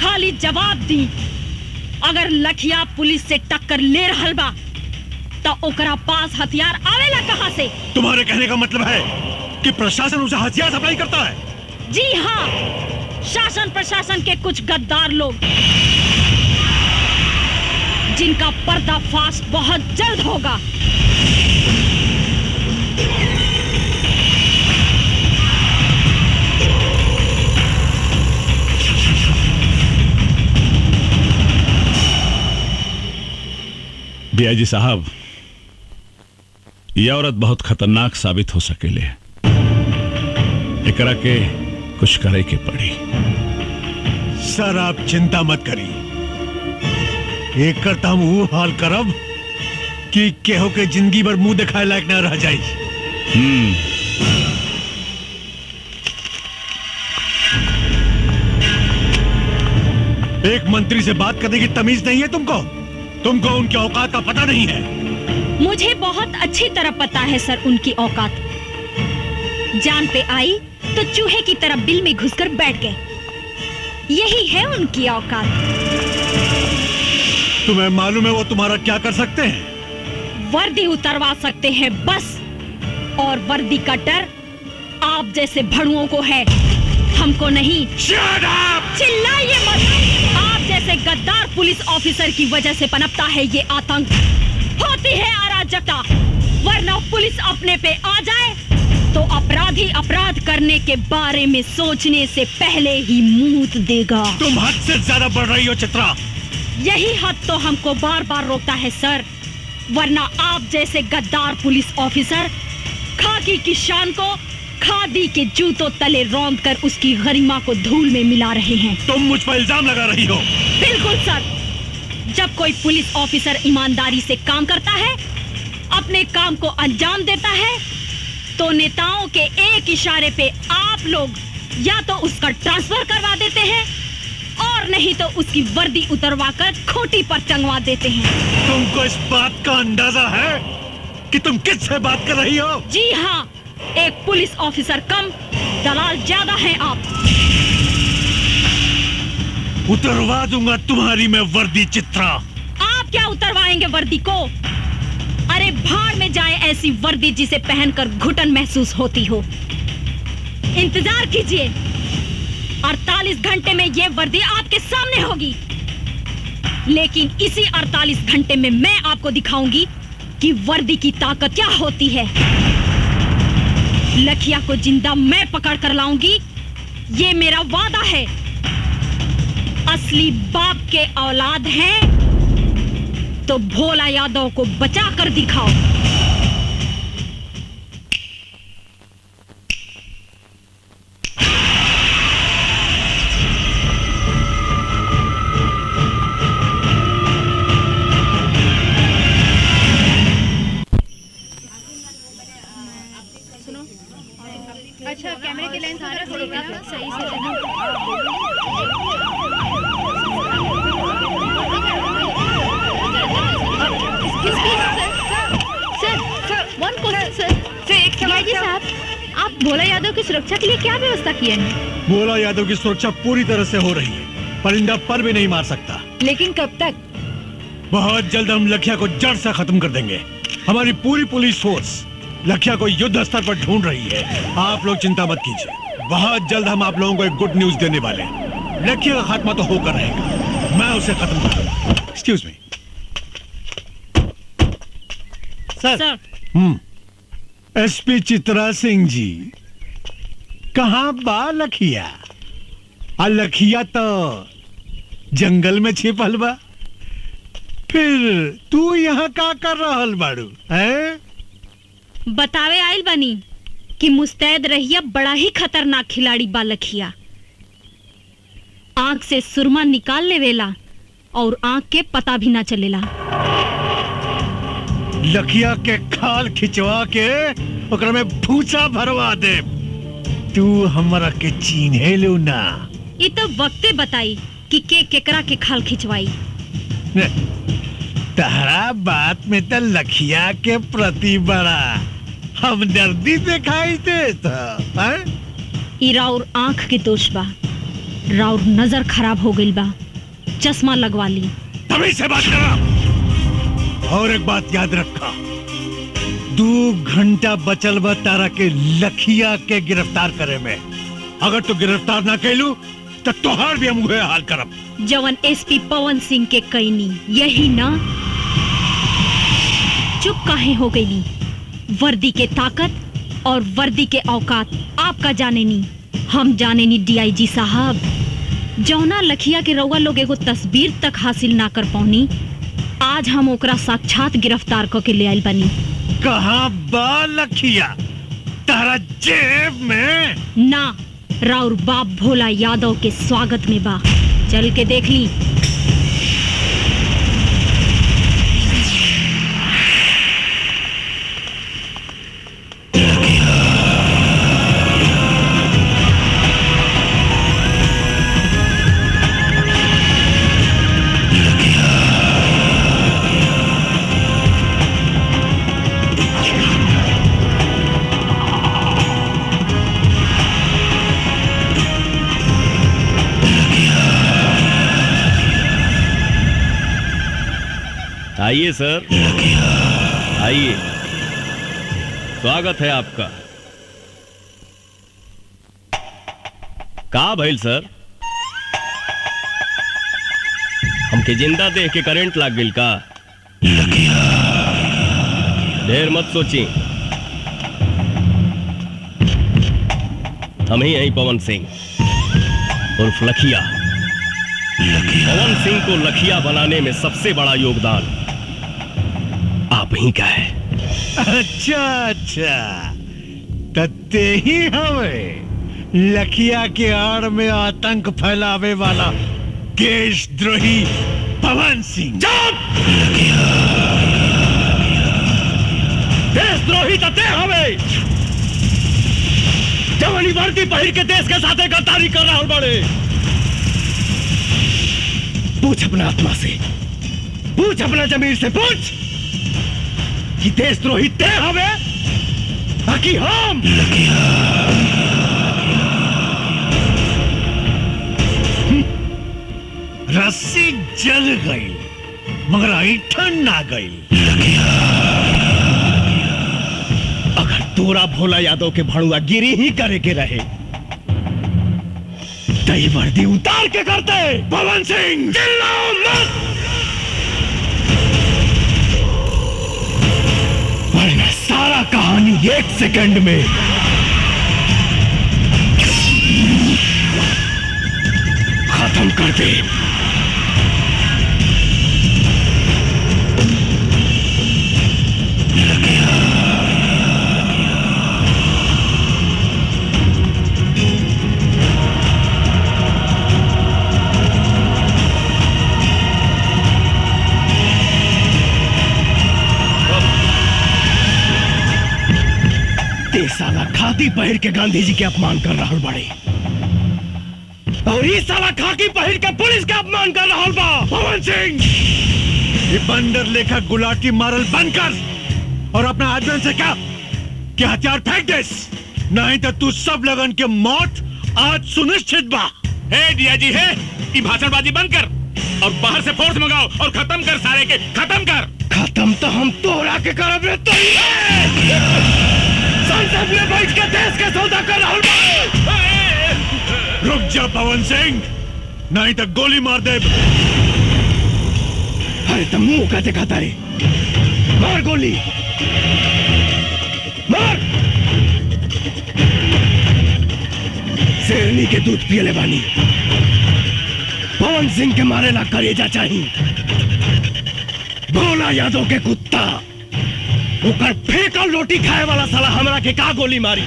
खाली जवाब दी। अगर लखिया पुलिस से टक्कर ले रहल बा तो ओकरा पास हथियार आवेला कहां से? तुम्हारे कहने का मतलब है कि प्रशासन उसे हथियार सप्लाई करता है? जी हाँ, शासन प्रशासन के कुछ गद्दार लोग जिनका पर्दाफाश बहुत जल्द होगा। बियाजी साहब, यह औरत बहुत खतरनाक साबित हो सकेले। एकरा के कुछ करे के पड़ी। सर आप चिंता मत करी, एक करता हम वो हाल करब कि केहो के जिंदगी भर मुंह दिखाए लायक न रह जाए। एक मंत्री से बात करने की तमीज नहीं है तुमको उनके औकात का पता नहीं है। मुझे बहुत अच्छी तरह पता है सर उनकी औकात। जान पे आई तो चूहे की तरह बिल में घुसकर बैठ गए। यही है उनकी औकात। तुम्हें मालूम है वो तुम्हारा क्या कर सकते हैं? वर्दी उतरवा सकते हैं बस, और वर्दी का डर आप जैसे भड़ुओं को है, हमको नहीं। चिल्लाइए मत। आप जैसे गद्दार पुलिस ऑफिसर की वजह से पनपता है ये आतंक, होती है अराजकता। वरना पुलिस अपने पे आ जाए तो अपराधी अपराध करने के बारे में सोचने से पहले ही मुंह देगा। तुम हद से ज्यादा बढ़ रही हो चित्रा। यही हद तो हमको बार बार रोकता है सर, वरना आप जैसे गद्दार पुलिस ऑफिसर खाकी की शान को खादी के जूतों तले रौंद कर उसकी गरिमा को धूल में मिला रहे हैं। तुम मुझ पर इल्जाम लगा रही हो। बिल्कुल सर, जब कोई पुलिस ऑफिसर ईमानदारी से काम करता है अपने काम को अंजाम देता है तो नेताओं के एक इशारे पे आप लोग या तो उसका ट्रांसफर करवा देते हैं और नहीं तो उसकी वर्दी उतरवाकर खूंटी पर टंगवा देते हैं। तुमको इस बात का अंदाजा है कि तुम किससे बात कर रही हो? जी हाँ, एक पुलिस ऑफिसर कम, दलाल ज्यादा हैं आप। उतरवा दूंगा तुम्हारी मैं वर्दी चित्रा। आप क्या उतरवाएंगे वर्दी को? अरे भाड़ में जाए ऐसी वर्दी जिसे पहनकर घुटन महसूस होती हो। इंतजार कीजिए, 48 घंटे में ये वर्दी आपके सामने होगी। लेकिन इसी 48 घंटे में मैं आपको दिखाऊंगी कि वर्दी की ताकत क्या होती है। लखिया को जिंदा मैं पकड़ कर लाऊंगी, ये मेरा वादा है। असली बाप के औलाद हैं तो भोला यादव को बचा कर दिखाओ। अच्छा, कैमरे की लेंस सारा सही से आप भोला यादव की सुरक्षा के लिए क्या व्यवस्था किए हैं? भोला यादव की सुरक्षा पूरी तरह से हो रही है। परिंदा पर भी नहीं मार सकता। लेकिन कब तक? बहुत जल्द हम लखिया को जड़ से खत्म कर देंगे। हमारी पूरी पुलिस फोर्स लखिया को युद्ध स्तर पर ढूंढ रही है। आप लोग चिंता मत कीजिए, बहुत जल्द हम आप लोगों को एक गुड न्यूज देने वाले हैं। लखिया का खात्मा तो होकर रहेगा, मैं उसे खत्म कर दूंगा। एक्सक्यूज मी सर। एसपी चित्रा सिंह जी, कहाँ बा लखिया? लखिया तो जंगल में छिपल बा, फिर तू यहाँ का कर रहल बाड़ू है? बतावे आइल बनी कि मुस्तैद रहिया बड़ा ही खतरनाक खिलाड़ी बा लखिया। आंख से सुरमा निकाल लेवेला और आंख के पता भी ना चलेला। लखिया के खाल खिंचवा के ओकरा में भूसा भरवा दे। तू हमरा के चीन्हे लो ना। ये तो वक्ते बताई कि केकरा के खाल खिंचवाई। तहरा बात में तो लखिया के प्रति बड़ा हमदर्दी दिखाई देता है। ई राउर आंख के दोष बा, राउर नजर खराब हो गई बा, चश्मा लगवा ली। तभी से बात करा। और एक बात याद रखा, 2 घंटा बचल बा तारा के लखिया के गिरफ्तार करे में। अगर तू गिरफ्तार ना कैलू तो तोहार भी हम हाल करब। जवन एसपी पवन सिंह के कैनी यही ना? चुप काहे हो गई नी? वर्दी के ताकत और वर्दी के औकात आपका जाने नी, हम जाने नी। डीआईजी साहब, जौना लखिया के रउआ लोग एगो तस्वीर तक हासिल ना कर पौनी, आज हम ओकरा साक्षात गिरफ्तार करके ले आइल बनी। कहाँ बा लखिया? तारा जेब में ना, राउर बाप भोला यादव के स्वागत में बा। चल के देख ली। आइए सर, आइए, स्वागत है आपका। का भइल सर? हमके जिंदा देख के करंट लाग गइल का? ढेर मत सोची, हम ही हैं पवन सिंह उर्फ लखिया। पवन सिंह को लखिया बनाने में सबसे बड़ा योगदान आप ही का है। अच्छा, तत्ते ही हमें लखिया के आड़ में आतंक फैलावे वाला देशद्रोही पवन सिंह। देशद्रोही तते हवे जवानी वर्दी पहिर के देश के साथ गद्दारी कर रहा बड़े। पूछ अपना आत्मा से, पूछ अपना जमीर से, पूछ कि देशद्रोही ते हवे बाकी हम। रस्सी जल गई मगर ऐठन ना गई। अगर तोरा भोला यादव के भड़ुआ गिरी ही करे के रहे तई वर्दी उतार के करते। पवन सिंह चिल्लाओ मत, वरना सारा कहानी 1 सेकंड में खत्म कर दे। साला खाकी पहिर के गांधी जी के अपमान कर रहा बड़े और ये साला खाकी पहिर के पुलिस के अपमान कर रहा बा। पवन सिंह ये बंदर लेखा गुलाटी मारल बंद कर और अपना आदमी से क्या कि हथियार फेंक दे, नहीं तो तू सब लगन के मौत आज सुनिश्चित बा। हे डीआईजी है, ये भाषणबाजी बंद कर और बाहर से फोर्स मंगाओ और खत्म कर सारे के, खत्म कर। खत्म तो हम तोड़ा के करब रे तो संसद में बैठ के देश के सौदा कर रहा हूं। रुक जा पवन सिंह, नहीं तो गोली मार दे। अरे तुम मुंह का दिखाता रे, मार गोली मार। शेरनी के दूध पियले बानी, पवन सिंह के मारे ला करेजा चाहिए। भोला यादव के कुत्ता ऊपर फेंकल रोटी खाए वाला साला हमरा के का गोली मारी।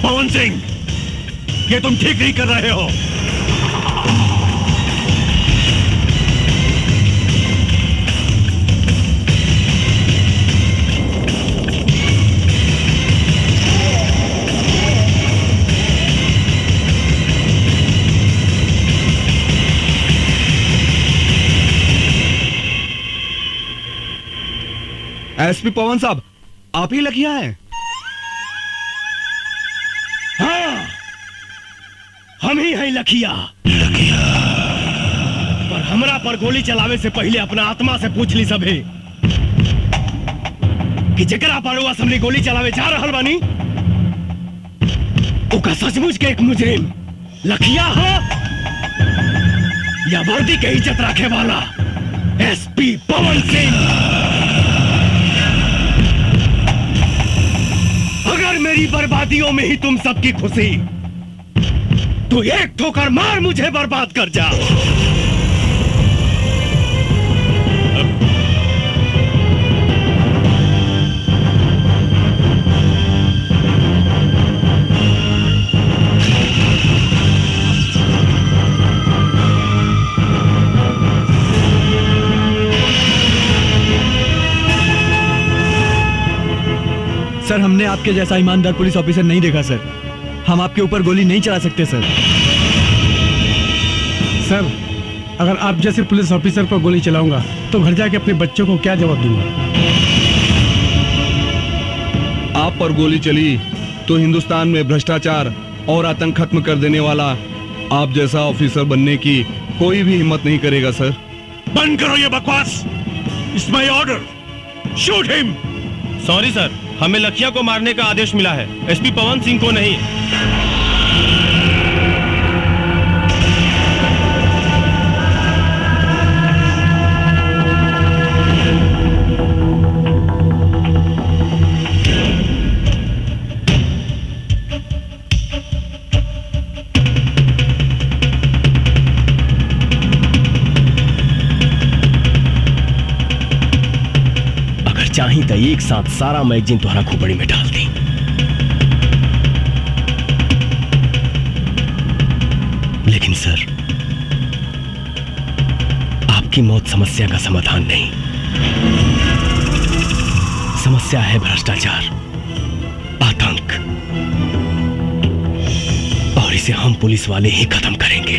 पवन सिंह, ये तुम ठीक नहीं कर रहे हो। एसपी पवन साहब, आप ही लखिया हैं? हाँ, हम ही हैं लखिया। पर हमरा पर गोली चलावे से पहले अपना आत्मा से पूछ ली सभे कि जकरा पर वो असम्बली गोली चलावे जा रहल बानी ओका सचमुच के एक मुजरिम लखिया हो या वर्दी के इज्जत रखे वाला एसपी पवन सिंह। अगर मेरी बर्बादियों में ही तुम सबकी खुशी, तो एक ठोकर मार मुझे बर्बाद कर जा। सर, हमने आपके जैसा ईमानदार पुलिस ऑफिसर नहीं देखा सर। हम आपके ऊपर गोली नहीं चला सकते सर। सर, अगर आप जैसे पुलिस ऑफिसर पर गोली चलाऊंगा तो घर जाके अपने बच्चों को क्या जवाब दूंगा? आप पर गोली चली तो हिंदुस्तान में भ्रष्टाचार और आतंक खत्म कर देने वाला आप जैसा ऑफिसर बनने की कोई भी हिम्मत नहीं करेगा सर। बंद करो ये बकवास। It's my order, shoot him. Sorry sir, हमें लखिया को मारने का आदेश मिला है, एसपी पवन सिंह को नहीं। चाही तो एक साथ सारा मैगजीन तुम्हारा खोपड़ी में डाल दी। समस्या का समाधान नहीं। समस्या है भ्रष्टाचार, आतंक, और इसे हम पुलिस वाले ही खत्म करेंगे।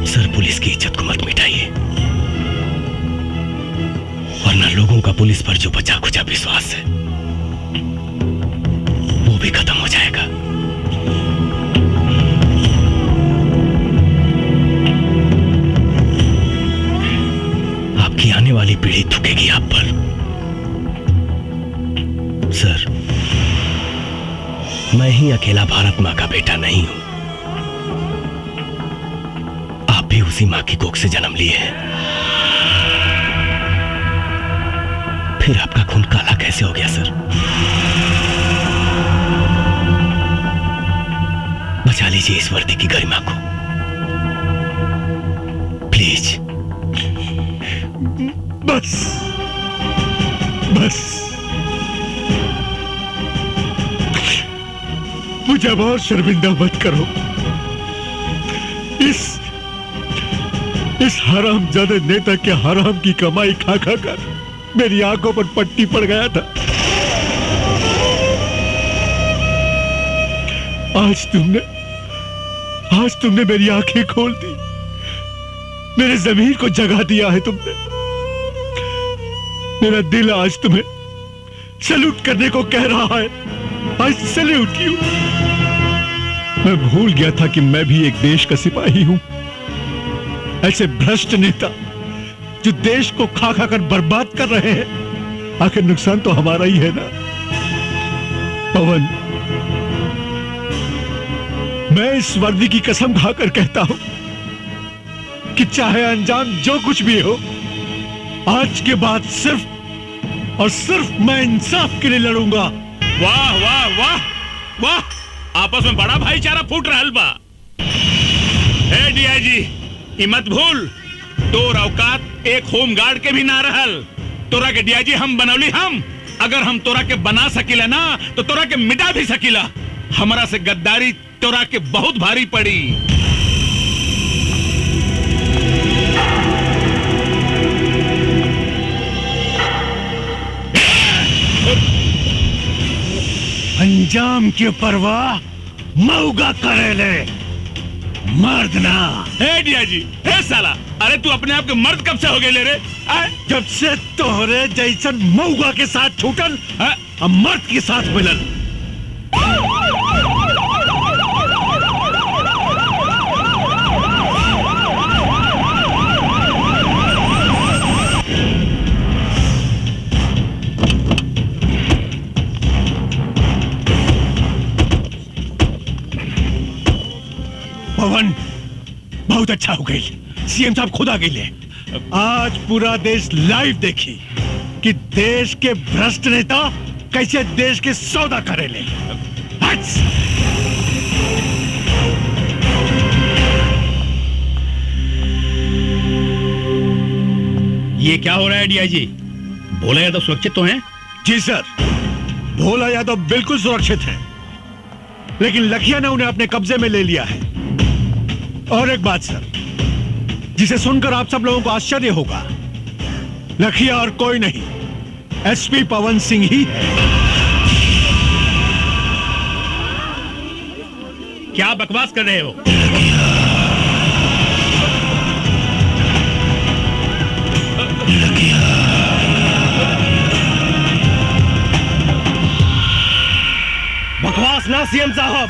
सर, पुलिस की इज्जत को मत मिटाइए, वरना लोगों का पुलिस पर जो बचा खुचा विश्वास है वो भी खत्म हो जाएगा। आपकी आने वाली पीढ़ी थूकेगी आप पर। सर, मैं ही अकेला भारत मां का बेटा नहीं हूं, आप भी उसी मां की कोख से जन्म लिए हैं। फिर आपका खून काला कैसे हो गया सर? बचा लीजिए इस वर्दी की गरिमा को, प्लीज। बस बस, मुझे अब और शर्मिंदा मत करो। इस हरामजादे नेता के हराम की कमाई खा खा कर मेरी आंखों पर पट्टी पड़ गया था। आज तुमने मेरी आंखें खोल दी, मेरे ज़मीर को जगा दिया है तुमने। मेरा दिल आज तुम्हें सैल्यूट करने को कह रहा है। आज सैल्यूट यू। मैं भूल गया था कि मैं भी एक देश का सिपाही हूं। ऐसे भ्रष्ट नेता जो देश को खा खा कर बर्बाद कर रहे हैं, आखिर नुकसान तो हमारा ही है ना। पवन, मैं इस वर्दी की कसम खाकर कहता हूं कि चाहे अंजाम जो कुछ भी हो, आज के बाद सिर्फ और सिर्फ मैं इंसाफ के लिए लड़ूंगा। वाह वाह वाह वाह, आपस में बड़ा भाईचारा फूट रहा बा। ए डीआईजी, मत भूल, तोर औकात एक होम गार्ड के भी ना रहल। तोरा के डीआईजी हम बनौली हम। अगर हम तोरा के बना सकीला ना तो तोरा के मिटा भी सकीला। हमारा से गद्दारी तोरा के बहुत भारी पड़ी। अंजाम की परवाह मऊगा करेले, मर्द ना। ए डीआईजी, ए साला, अरे तू अपने आप के मर्द कब से हो गए ले रे? जब से तोहरे जैसन मऊगा के साथ छूटल, अब मर्द के साथ मिलल। पवन, बहुत अच्छा हो गई। सीएम साहब खुद आ गए। आज पूरा देश लाइव देखी कि देश के भ्रष्ट नेता कैसे देश के सौदा करेले। ये क्या हो रहा है डीआईजी? भोला यादव सुरक्षित तो हैं? जी सर, भोला यादव बिल्कुल सुरक्षित है, लेकिन लखिया ने उन्हें अपने कब्जे में ले लिया है। और एक बात सर, जिसे सुनकर आप सब लोगों को आश्चर्य होगा, लखिया और कोई नहीं, एसपी पवन सिंह ही है। क्या बकवास कर रहे हो? बकवास ना सीएम साहब,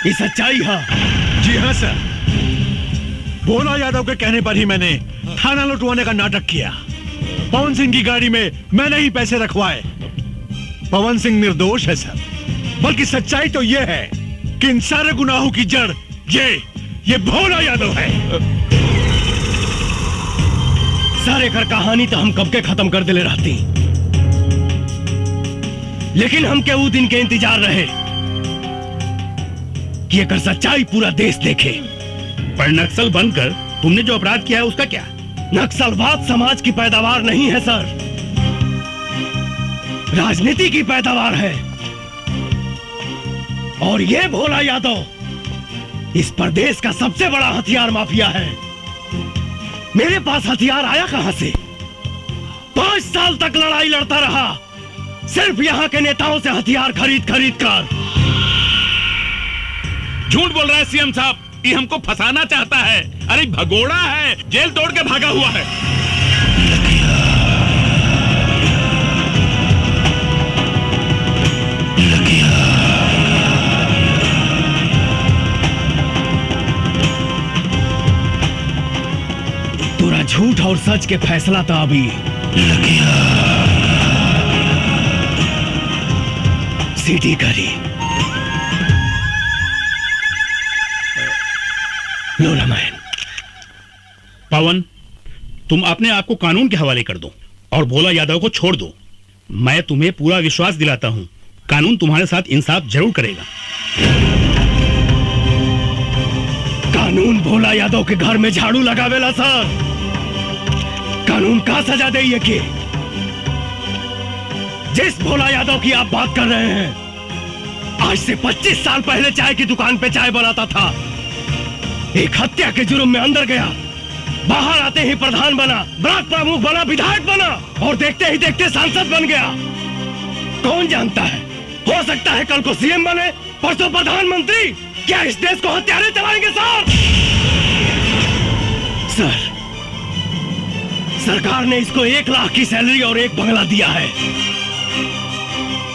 ये सच्चाई है। जी हाँ सर, भोला यादव के कहने पर ही मैंने थाना लुटवाने का नाटक किया। पवन सिंह की गाड़ी में मैंने ही पैसे रखवाए। पवन सिंह निर्दोष है सर, बल्कि सच्चाई तो यह है कि इन सारे गुनाहों की जड़ ये भोला यादव है। सारे घर कहानी तो हम कब के खत्म कर दिले रहती, लेकिन हम के वो दिन के इंतजार रहे कि अगर सच्चाई पूरा देश देखे। पर नक्सल बनकर तुमने जो अपराध किया है उसका क्या? नक्सलवाद समाज की पैदावार नहीं है सर, राजनीति की पैदावार है। और ये भोला यादव इस प्रदेश का सबसे बड़ा हथियार माफिया है। मेरे पास हथियार आया कहां से? 5 साल तक लड़ाई लड़ता रहा, सिर्फ यहाँ के नेताओं से हथियार खरीद कर। झूठ बोल रहा है सीएम साहब, ये हमको फंसाना चाहता है। अरे भगोड़ा है, जेल तोड़ के भागा हुआ है। पूरा झूठ और सच के फैसला था अभी। सीटी करी लो रामायण। पवन, तुम अपने आप को कानून के हवाले कर दो और भोला यादव को छोड़ दो। मैं तुम्हें पूरा विश्वास दिलाता हूं, कानून तुम्हारे साथ इंसाफ जरूर करेगा। कानून भोला यादव के घर में झाड़ू लगावेला सर। कानून का सजा दे ये कि जिस भोला यादव की आप बात कर रहे हैं, आज से 25 साल पहले चाय की दुकान पे चाय बनाता था। एक हत्या के जुर्म में अंदर गया, बाहर आते ही प्रधान बना, ब्लॉक प्रमुख बना, विधायक बना और देखते ही देखते सांसद बन गया। कौन जानता है, हो सकता है कल को सीएम बने, परसों प्रधानमंत्री। क्या इस देश को हत्यारे चलाएंगे सर? सरकार ने इसको 1 लाख की सैलरी और 1 बंगला दिया है,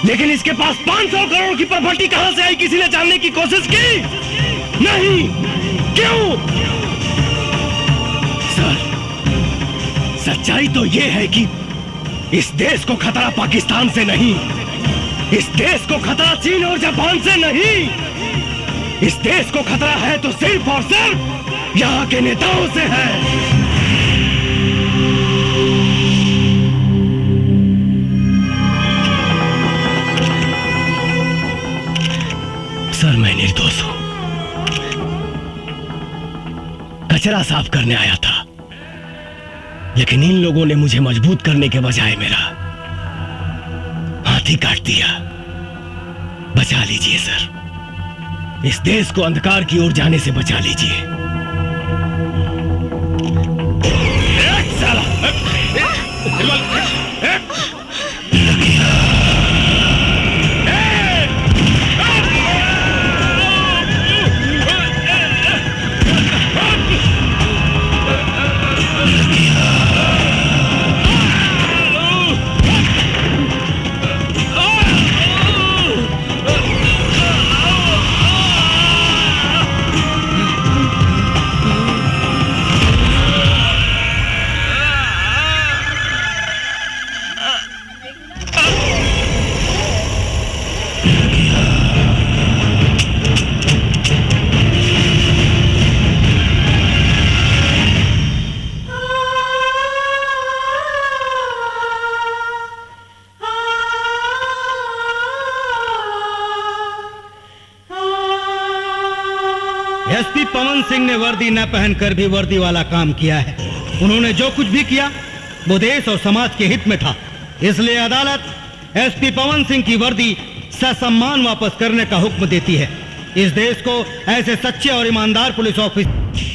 लेकिन इसके पास 500 करोड़ की प्रॉपर्टी कहां से आई, किसी ने जानने की कोशिश की? नहीं। क्यों? सर, सच्चाई तो यह है कि इस देश को खतरा पाकिस्तान से नहीं, इस देश को खतरा चीन और जापान से नहीं, इस देश को खतरा है तो सिर्फ और सिर्फ यहाँ के नेताओं से है। सर, मैं निर्दोष हूं, कचरा साफ करने आया था, लेकिन इन लोगों ने मुझे मजबूत करने के बजाय मेरा हाथ ही काट दिया। बचा लीजिए सर, इस देश को अंधकार की ओर जाने से बचा लीजिए। एसपी पवन सिंह ने वर्दी न पहनकर भी वर्दी वाला काम किया है। उन्होंने जो कुछ भी किया वो देश और समाज के हित में था, इसलिए अदालत एसपी पवन सिंह की वर्दी ससम्मान वापस करने का हुक्म देती है। इस देश को ऐसे सच्चे और ईमानदार पुलिस ऑफिसर